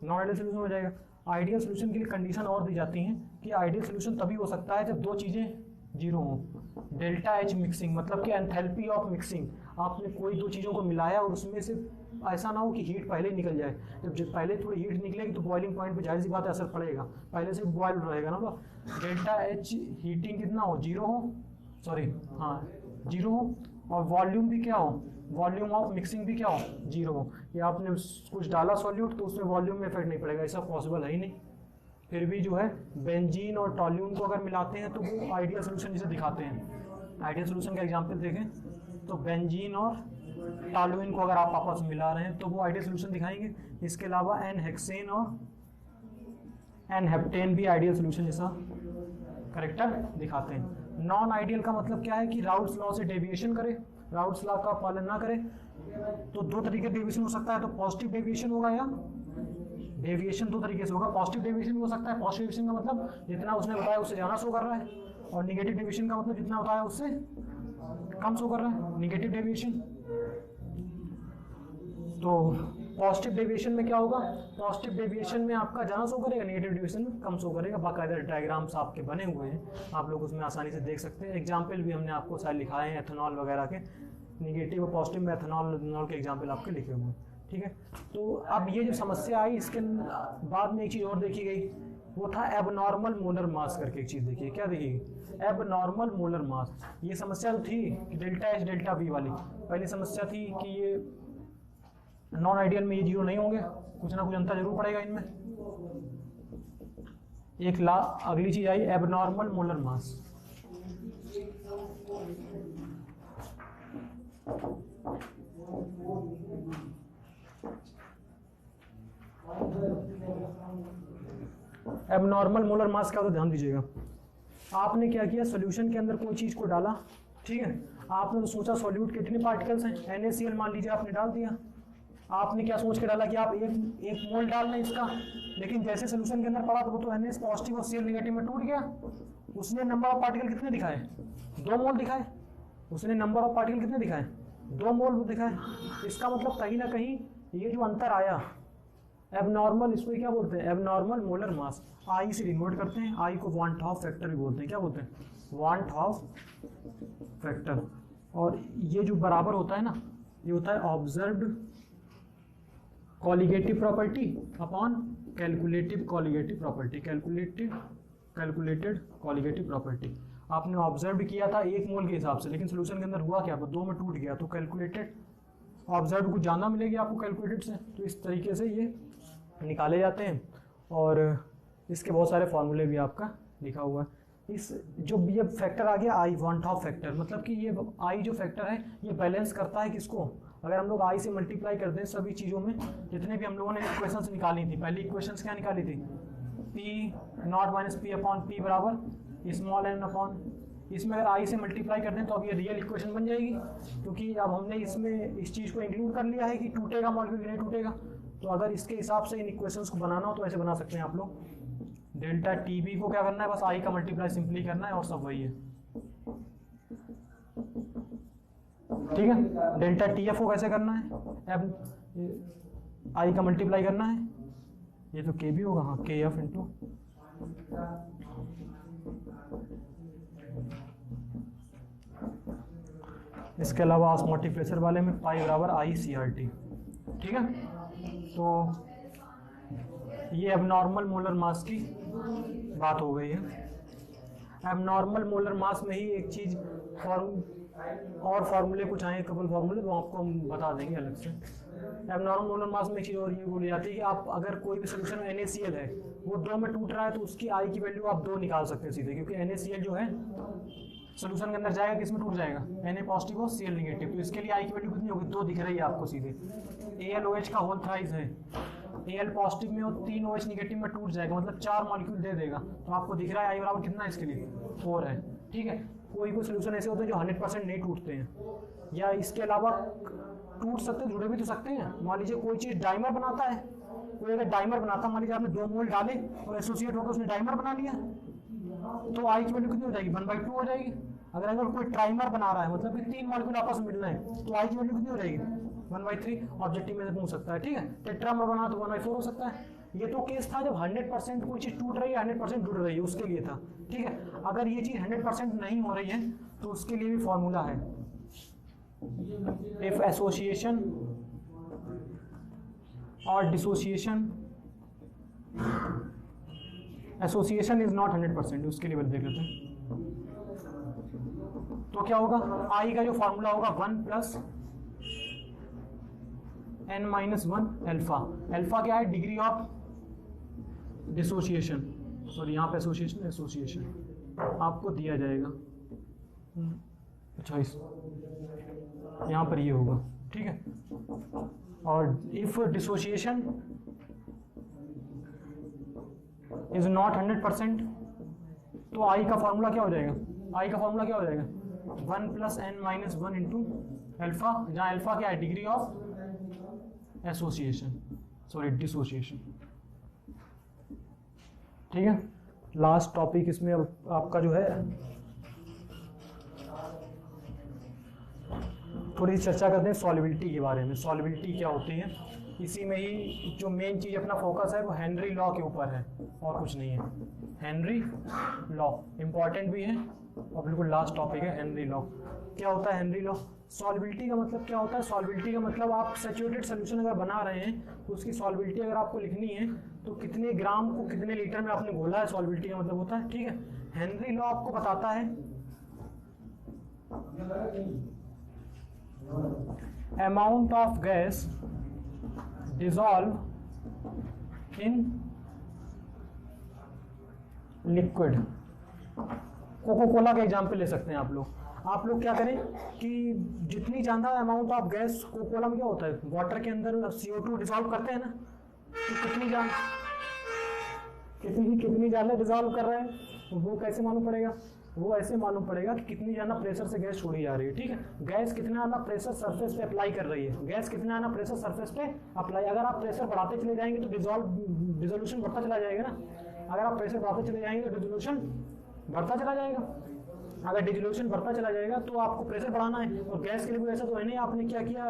नॉन आइडियल सोल्यूशन हो जाएगा। आइडियल सोल्यूशन के लिए कंडीशन और दी जाती हैं कि आइडियल सोल्यूशन तभी हो सकता है जब दो चीज़ें जीरो हों। डेल्टा एच मिक्सिंग मतलब कि एंथैल्पी ऑफ मिक्सिंग, आपने कोई दो चीज़ों को मिलाया और उसमें से ऐसा ना हो कि हीट पहले ही निकल जाए। जब पहले थोड़ी हीट निकलेगी तो बॉइलिंग पॉइंट पे जाहिर सी बात है असर पड़ेगा, पहले से बॉयल रहेगा ना। तो डेल्टा एच हीटिंग कितना हो, जीरो हो, सॉरी हाँ जीरो हो, और वॉल्यूम भी क्या हो, वॉल्यूम ऑफ मिक्सिंग भी क्या हो, जीरो हो। या आपने कुछ डाला सॉल्यूट तो उसमें वॉल्यूम में इफेक्ट नहीं पड़ेगा, ऐसा पॉसिबल है ही नहीं। फिर भी जो है बेंजीन और टॉल्यून को अगर मिलाते हैं तो वो आइडियल सोल्यूशन जिसे दिखाते हैं। आइडियल सोल्यूशन का एग्जांपल देखें तो बेंजीन और टॉल्यून को अगर आप आपस में मिला रहे हैं तो वो आइडियल सोल्यूशन दिखाएंगे। इसके अलावा एन हेक्सेन और एन हेप्टेन भी आइडियल सोल्यूशन जैसा करेक्टर दिखाते हैं। नॉन आइडियल का मतलब क्या है कि राउल्ट्स लॉ से डेविएशन करे, राउल्ट्स लॉ का पालन ना करे। तो दो तरीके डेविएशन हो सकता है, तो पॉजिटिव डेविएशन होगा या डेविएशन दो तरीके से होगा। पॉजिटिव डेविएशन भी हो सकता है, पॉजिटिव डेविएशन का मतलब जितना उसने बताया उससे ज़्यादा शो कर रहा है, और निगेटिव डेविएशन का मतलब जितना बताया उससे कम शो कर रहा है, निगेटिव डेविएशन। तो पॉजिटिव डेविएशन में क्या होगा, पॉजिटिव डेविएशन में आपका ज़्यादा शो करेगा, निगेटिव डेविएशन में कम शो करेगा। बाकायदा डायग्राम्स आपके बने हुए हैं, आप लोग उसमें आसानी से देख सकते हैं। एग्जाम्पल भी हमने आपको शायद लिखाए हैं एथेनॉल वगैरह के, निगेटिव और पॉजिटिव में एथेनॉल के एग्जाम्पल आपके लिखे हुए हैं, ठीक है। तो अब ये जो समस्या आई इसके बाद में एक चीज़ और देखी गई, वो था एबनॉर्मल मोलर मास करके एक चीज़ देखी। क्या देखी, एबनॉर्मल मोलर मास। ये समस्या तो थी डेल्टा एच डेल्टा बी वाली, पहली समस्या थी कि ये नॉन आइडियल में ये जीरो नहीं होंगे, कुछ ना कुछ अंतर जरूर पड़ेगा इनमें। एक अगली चीज आई abnormal molar mass. Abnormal molar mass का तो ध्यान दीजिएगा। आपने क्या किया, सॉल्यूशन के अंदर कोई चीज को डाला, ठीक है, आपने तो सोचा सॉल्यूट के कितने पार्टिकल्स हैं, NaCl मान लीजिए आपने डाल दिया। आपने क्या सोच के डाला कि आप एक मोल डाल लें इसका, लेकिन जैसे सोल्यूशन के अंदर पड़ा तो वो तो Na पॉजिटिव और Cl नेगेटिव में टूट गया। उसने नंबर ऑफ पार्टिकल कितने दिखाए, 2 मोल दिखाए। उसने नंबर ऑफ पार्टिकल कितने दिखाए, 2 मोल दिखाए। इसका मतलब कहीं ना कहीं ये जो अंतर आया एबनॉर्मल, इसको क्या बोलते हैं, एबनॉर्मल मोलर मास। आई से डिनोट करते हैं, आई को वान हाफ फैक्टर भी बोलते हैं। क्या बोलते हैं, वान हाफ फैक्टर। और ये जो बराबर होता है ना, ये होता है observed colligative property upon calculative colligative property, calculated colligative property. आपने ऑब्जर्व किया था 1 मोल के हिसाब से, लेकिन सोल्यूशन के अंदर हुआ क्या, 2 में टूट गया, तो कैलकुलेटेड ऑब्जर्व कुछ ज़्यादा मिलेगी आपको कैलकुलेटेड से। तो इस तरीके से ये निकाले जाते हैं, और इसके बहुत सारे फॉर्मूले भी आपका लिखा हुआ है। इस जो ये फैक्टर आ गया आई वान हाफ फैक्टर, मतलब कि ये आई जो फैक्टर है ये बैलेंस करता है किसको, अगर हम लोग आई से मल्टीप्लाई करते हैं सभी चीज़ों में, जितने भी हम लोगों ने इक्वेशंस निकाली थी, पहली इक्वेशंस क्या निकाली थी, P not minus P upon P बराबर स्मॉल n अपॉन, इसमें अगर आई से मल्टीप्लाई करते हैं तो अब ये रियल इक्वेशन बन जाएगी, क्योंकि अब हमने इसमें इस चीज़ को इंक्लूड कर लिया है कि टूटेगा मॉलिक्यूल नहीं टूटेगा। तो अगर इसके हिसाब से इन इक्वेशंस को बनाना हो तो ऐसे बना सकते हैं आप लोग। डेल्टा TB को क्या करना है, बस आई का मल्टीप्लाई सिंपली करना है और सब वही है, ठीक है। डेल्टा TF को कैसे करना है, अब आई का मल्टीप्लाई करना है, ये तो KB होगा, हाँ KF इंटू इसके अलावा ऑस्मोटिक प्रेशर वाले में पाई बराबर ICRT, ठीक है। तो ये एबनॉर्मल मोलर मास की बात हो गई है। एबनॉर्मल मोलर मास में ही एक चीज़ और फार्मूले कुछ आए, कपल फार्मूले, वो आपको हम बता देंगे अलग से। एबनॉर्मल मोलर मास में एक चीज़ और ये बोली जाती है कि आप अगर कोई भी सोल्यूशन में NaCl है वो 2 में टूट रहा है तो उसकी आई की वैल्यू आप 2 निकाल सकते हैं सीधे, क्योंकि NaCl जो है सोल्यूशन के अंदर जाएगा किस में टूट जाएगा, Na पॉजिटिव और Cl नेगेटिव। तो इसके लिए आई की वैल्यू कितनी होगी, 2 दिख रही है आपको सीधे। AlOH का होल थ्राइस है, Al पॉजिटिव में और 3 OH निगेटिव में टूट जाएगा, मतलब 4 मॉलिक्यूल दे देगा। तो आपको दिख रहा है I बराबर कितना है इसके लिए 4 है। ठीक है, कोई सोल्यूशन ऐसे होते हैं जो 100% नहीं टूटते हैं, या इसके अलावा टूट सकते हैं, जुड़े भी तो सकते हैं। मान लीजिए कोई चीज़ डाइमर बनाता है, कोई अगर डाइमर बनाता, मान लीजिए आपने 2 मोल डाले और एसोसिएट होकर उसने डाइमर बना लिया, तो आई की वैल्यू कितनी हो जाएगी 1/2 हो जाएगी। अगर कोई ट्राइमर बना रहा है, मतलब कि 3 मॉलिक्यूल आपस में मिलना है, तो आई की वैल्यू कितनी हो जाएगी 1/3। ऑब्जेक्टिव में से पूछ सकता है। ठीक है, टेट्रामर बना तो 1/4 हो सकता है। ये तो केस था जब 100% कोई चीज़ टूट रही है, 100% टूट रही है, उसके लिए था। ठीक है, अगर ये चीज़ 100% नहीं हो रही है तो उसके लिए भी फॉर्मूला है, इफ एसोसिएशन और डिसोसिएशन, एसोसिएशन इज नॉट 100%, उसके लिए देख लेते हैं। तो क्या होगा, आई का जो फॉर्मूला होगा 1 + n-1 अल्फा। अल्फा क्या है, डिग्री ऑफ डिसोसिएशन, सॉरी यहाँ पे एसोसिएशन आपको दिया जाएगा। अच्छा, इस यहाँ पर ये होगा। ठीक है, और इफ डिसोसिएशन इज नॉट 100%, तो आई का फॉर्मूला क्या हो जाएगा, आई का फॉर्मूला क्या हो जाएगा 1 + n-1 इंटू अल्फा, जहाँ अल्फा क्या है, degree of association, sorry dissociation. ठीक है, लास्ट टॉपिक इसमें अब आपका जो है थोड़ी चर्चा करते हैं सॉल्युबिलिटी के बारे में। सॉल्युबिलिटी क्या होती है, इसी में ही जो मेन चीज़ अपना फोकस है वो हेनरी लॉ के ऊपर है और कुछ नहीं है। हेनरी लॉ इम्पॉर्टेंट भी है और बिल्कुल लास्ट टॉपिक है हेनरी लॉ। क्या होता है हेनरी लॉ, सॉल्युबिलिटी का मतलब क्या होता है, सॉल्युबिलिटी का मतलब आप सैचुरेटेड सोल्यूशन अगर बना रहे हैं तो उसकी सॉल्युबिलिटी अगर आपको लिखनी है तो कितने ग्राम को कितने लीटर में आपने घोला है, सॉल्युबिलिटी का मतलब होता है। ठीक है, हेनरी लॉ आपको बताता है amount of gas dissolve in liquid। Coca Cola का एग्जाम्पल ले सकते हैं आप लोग क्या करें कि जितनी ज़्यादा amount of gas, Coca Cola में क्या होता है, वाटर के अंदर CO2 डिसॉल्व करते हैं ना, तो कितनी ज़्यादा डिसॉल्व कर रहे हैं वो कैसे मालूम पड़ेगा, वो ऐसे मालूम पड़ेगा कि कितनी ज़्यादा प्रेशर से गैस छोड़ी जा रही है। ठीक है, गैस कितना ज़्यादा प्रेशर सरफेस पे अप्लाई कर रही है, गैस कितना ज़्यादा प्रेशर सरफेस पे अप्लाई। अगर आप प्रेशर बढ़ाते चले जाएंगे तो डिसोल्यूशन बढ़ता चला जाएगा ना, अगर आप प्रेशर बढ़ाते चले जाएंगे तो डिसोल्यूशन बढ़ता चला जाएगा। अगर डिसोल्यूशन बढ़ता चला जाएगा तो आपको प्रेशर बढ़ाना है, और गैस के लिए भी ऐसा तो है नहीं आपने क्या किया,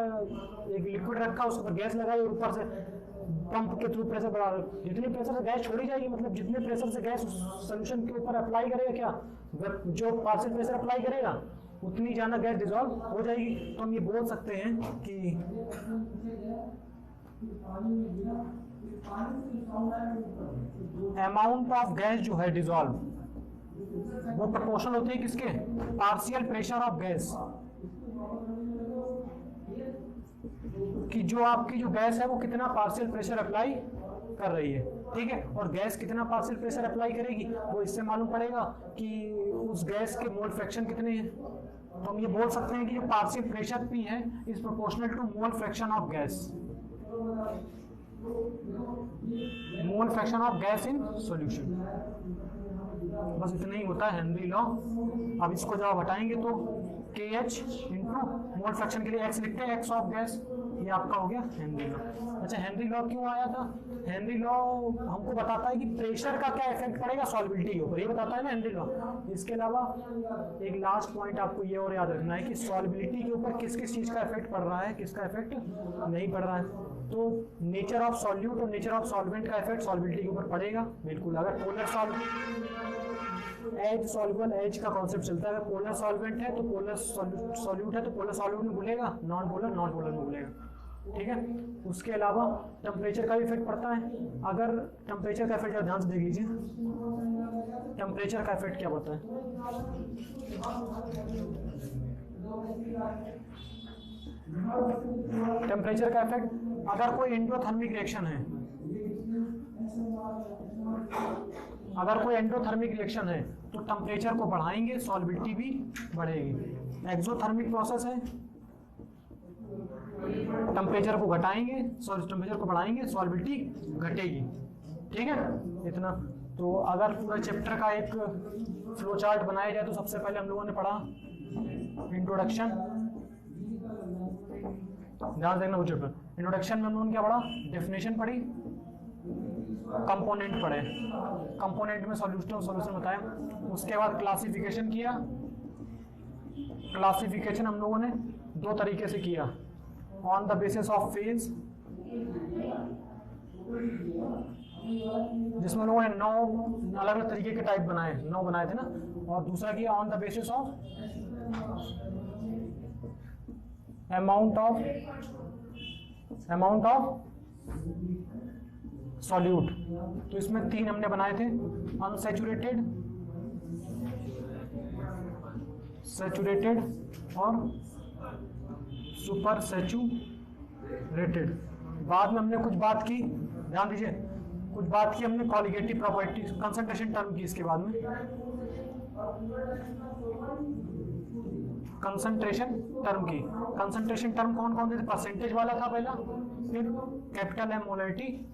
एक लिक्विड रखा उस पर गैस लगाई और ऊपर से पंप के थ्रू प्रेशर बढ़ा, जितने प्रेशर से गैस छोड़ी जाएगी, मतलब जितने प्रेशर से गैस सोल्यूशन के ऊपर अप्लाई करेगा, क्या जो पार्शियल प्रेशर अप्लाई करेगा उतनी ज़्यादा गैस डिसॉल्व हो जाएगी। तो हम ये बोल सकते हैं कि अमाउंट ऑफ गैस जो है डिसॉल्व वो प्रोपोर्शनल होती है किसके, पार्शियल प्रेशर ऑफ गैस, कि जो आपकी जो गैस है वो कितना पार्शियल प्रेशर अप्लाई कर रही है। ठीक है, और गैस कितना पार्शियल प्रेशर अप्लाई करेगी वो इससे मालूम पड़ेगा कि उस गैस के मोल फ्रैक्शन कितने हैं। तो हम ये बोल सकते हैं कि जो पार्शियल प्रेशर P है is proportional to mole fraction of gas, mole fraction of gas in solution. बस इतना ही होता है हेनरी लॉ। अब इसको जब आप हटाएंगे तो KH इंटू मोल फ्रैक्शन के लिए X लिखते हैं, X ऑफ गैस, ये आपका हो गया हेनरी लॉ। अच्छा, हेनरी लॉ क्यों आया था, हेनरी लॉ हमको बताता है कि प्रेशर का क्या इफेक्ट पड़ेगा सॉल्युबिलिटी के ऊपर, ये बताता है ना हेनरी लॉ। इसके अलावा एक लास्ट पॉइंट आपको ये और याद रखना है कि सॉल्युबिलिटी के ऊपर किस किस चीज़ का इफेक्ट पड़ रहा है, किसका इफेक्ट नहीं पड़ रहा है। तो नेचर ऑफ सॉल्यूट और नेचर ऑफ सॉल्वेंट का इफेक्ट सॉल्युबिलिटी के ऊपर पड़ेगा बिल्कुल। अगर पोलर एज सॉल्युबल, एज का कॉन्सेप्ट चलता है, अगर पोलर सॉल्वेंट है तो पोलर सॉल्यूट है तो पोलर सॉल्यूट में घुलेगा, नॉन पोलर में घुलेगा। ठीक है, उसके अलावा टेम्परेचर का भी इफेक्ट पड़ता है। अगर टेम्परेचर का इफेक्ट ध्यान से देख लीजिए, टेम्परेचर का इफेक्ट क्या पड़ता है, टेम्परेचर का इफेक्ट, अगर कोई एंडोथर्मिक रिएक्शन है, अगर कोई एंडोथर्मिक रिएक्शन है तो टेम्परेचर को बढ़ाएंगे, सॉल्युबिलिटी भी बढ़ेगी। एक्सोथर्मिक प्रोसेस है, टेम्परेचर को घटाएंगे, टेम्परेचर को बढ़ाएंगे, सॉल्बिलिटी घटेगी। ठीक है इतना। तो अगर पूरा चैप्टर का एक फ्लो चार्ट बनाया जाए तो सबसे पहले हम लोगों ने पढ़ा इंट्रोडक्शन, ध्यान देना वो चैप्टर। इंट्रोडक्शन में हम लोगों ने क्या पढ़ा, डेफिनेशन पढ़ी, कंपोनेंट पढ़े, कंपोनेंट में सॉल्यूशन बताया। उसके बाद क्लासिफिकेशन किया। क्लासिफिकेशन हम लोगों ने दो तरीके से किया, on the basis of phase, जिसमें लोगों ने 9 अलग अलग तरीके के टाइप बनाए, 9 बनाए थे ना, और दूसरा किया on the basis of amount of solute. तो इसमें 3 हमने बनाए थे, अनसैचुरेटेड, सैचुरेटेड और सुपर सैचुरेटेड। बाद में हमने कुछ बात की, ध्यान दीजिए, कुछ बात की हमने कॉलिगेटिव प्रॉपर्टी, कंसंट्रेशन टर्म की। इसके बाद में कंसंट्रेशन टर्म की। कंसंट्रेशन टर्म कौन कौन से थे, परसेंटेज वाला था पहला, फिर capital M molarity,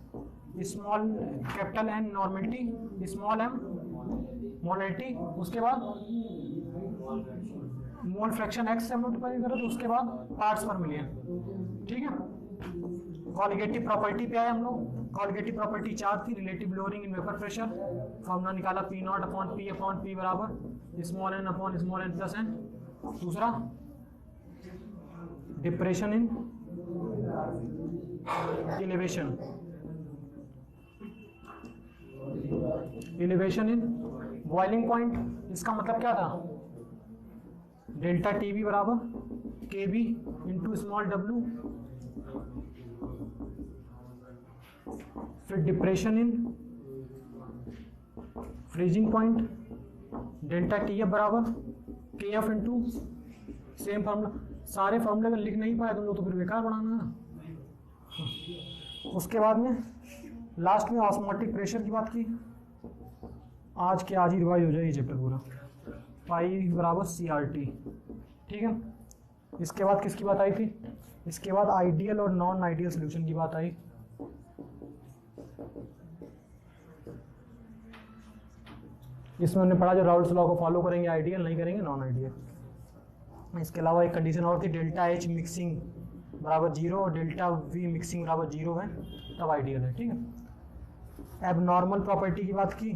small capital N normality, small M molarity, उसके बाद मोल फ्रैक्शन एक्स से मल्टीप्लाई करो तो उसके बाद पार्ट्स पर मिलियन। ठीक है, कॉलिगेटिव प्रॉपर्टी पे आए हम लोग। कॉलिगेटिव प्रॉपर्टी 4 थी, relative lowering in vapour pressure, formula निकाला पी नॉट अपॉन पी बराबर small n upon small n plus n. दूसरा depression in elevation, elevation in boiling point. इसका मतलब क्या था, डेल्टा टी बी बराबर K B into small W. फिर depression in freezing point, delta T F बराबर K F into same formula. सारे फार्मूले अगर लिख नहीं पाए तुम लोग तो फिर बेकार बनाना है। उसके बाद में लास्ट में ऑस्मोटिक प्रेशर की बात की। आज के आज ही रिवाइज हो जाएगी चैप्टर पूरा, पाई बराबर सी आर टी। ठीक है, इसके बाद किसकी बात आई थी, इसके बाद आइडियल और नॉन आइडियल सोल्यूशन की बात आई। इसमें हमने पढ़ा जो राउल्स लॉ को फॉलो करेंगे आइडियल, नहीं करेंगे नॉन आइडियल। इसके अलावा एक कंडीशन और थी, डेल्टा एच मिक्सिंग बराबर 0 और डेल्टा वी मिक्सिंग बराबर 0 है तब आइडियल है। ठीक है, एबनॉर्मल प्रॉपर्टी की बात की,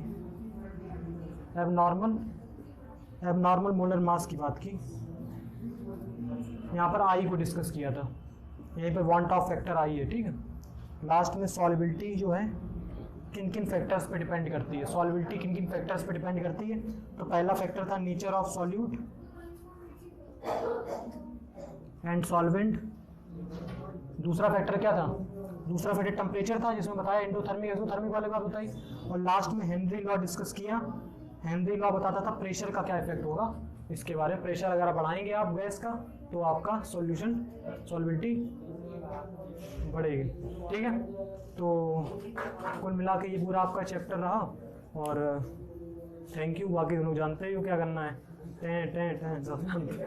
एबनॉर्मल मोलर मास की बात की। यहाँ पर आई को डिस्कस किया था, यहीं पर वांट ऑफ फैक्टर आई है। ठीक है, लास्ट में सॉल्युबिलिटी जो है किन किन फैक्टर्स पे डिपेंड करती है, सॉल्युबिलिटी किन किन फैक्टर्स पे डिपेंड करती है। तो पहला फैक्टर था nature of solute and solvent. दूसरा फैक्टर क्या था, दूसरा फैक्टर टेम्परेचर था, जिसमें बताया एंडोथर्मिक एक्सोथर्मिक वाले बात बताई। और लास्ट में हेनरी लॉ डिस्कस किया। हेनरी लॉ बताता था प्रेशर का क्या इफेक्ट होगा इसके बारे में। प्रेशर अगर बढ़ाएंगे आप गैस का तो आपका सॉल्यूशन सॉल्युबिलिटी बढ़ेगी। ठीक है, तो कुल मिला के ये पूरा आपका चैप्टर रहा और थैंक यू। बाकी लोग जानते ही हो क्या करना है, टें टें टें सब जानते हैं।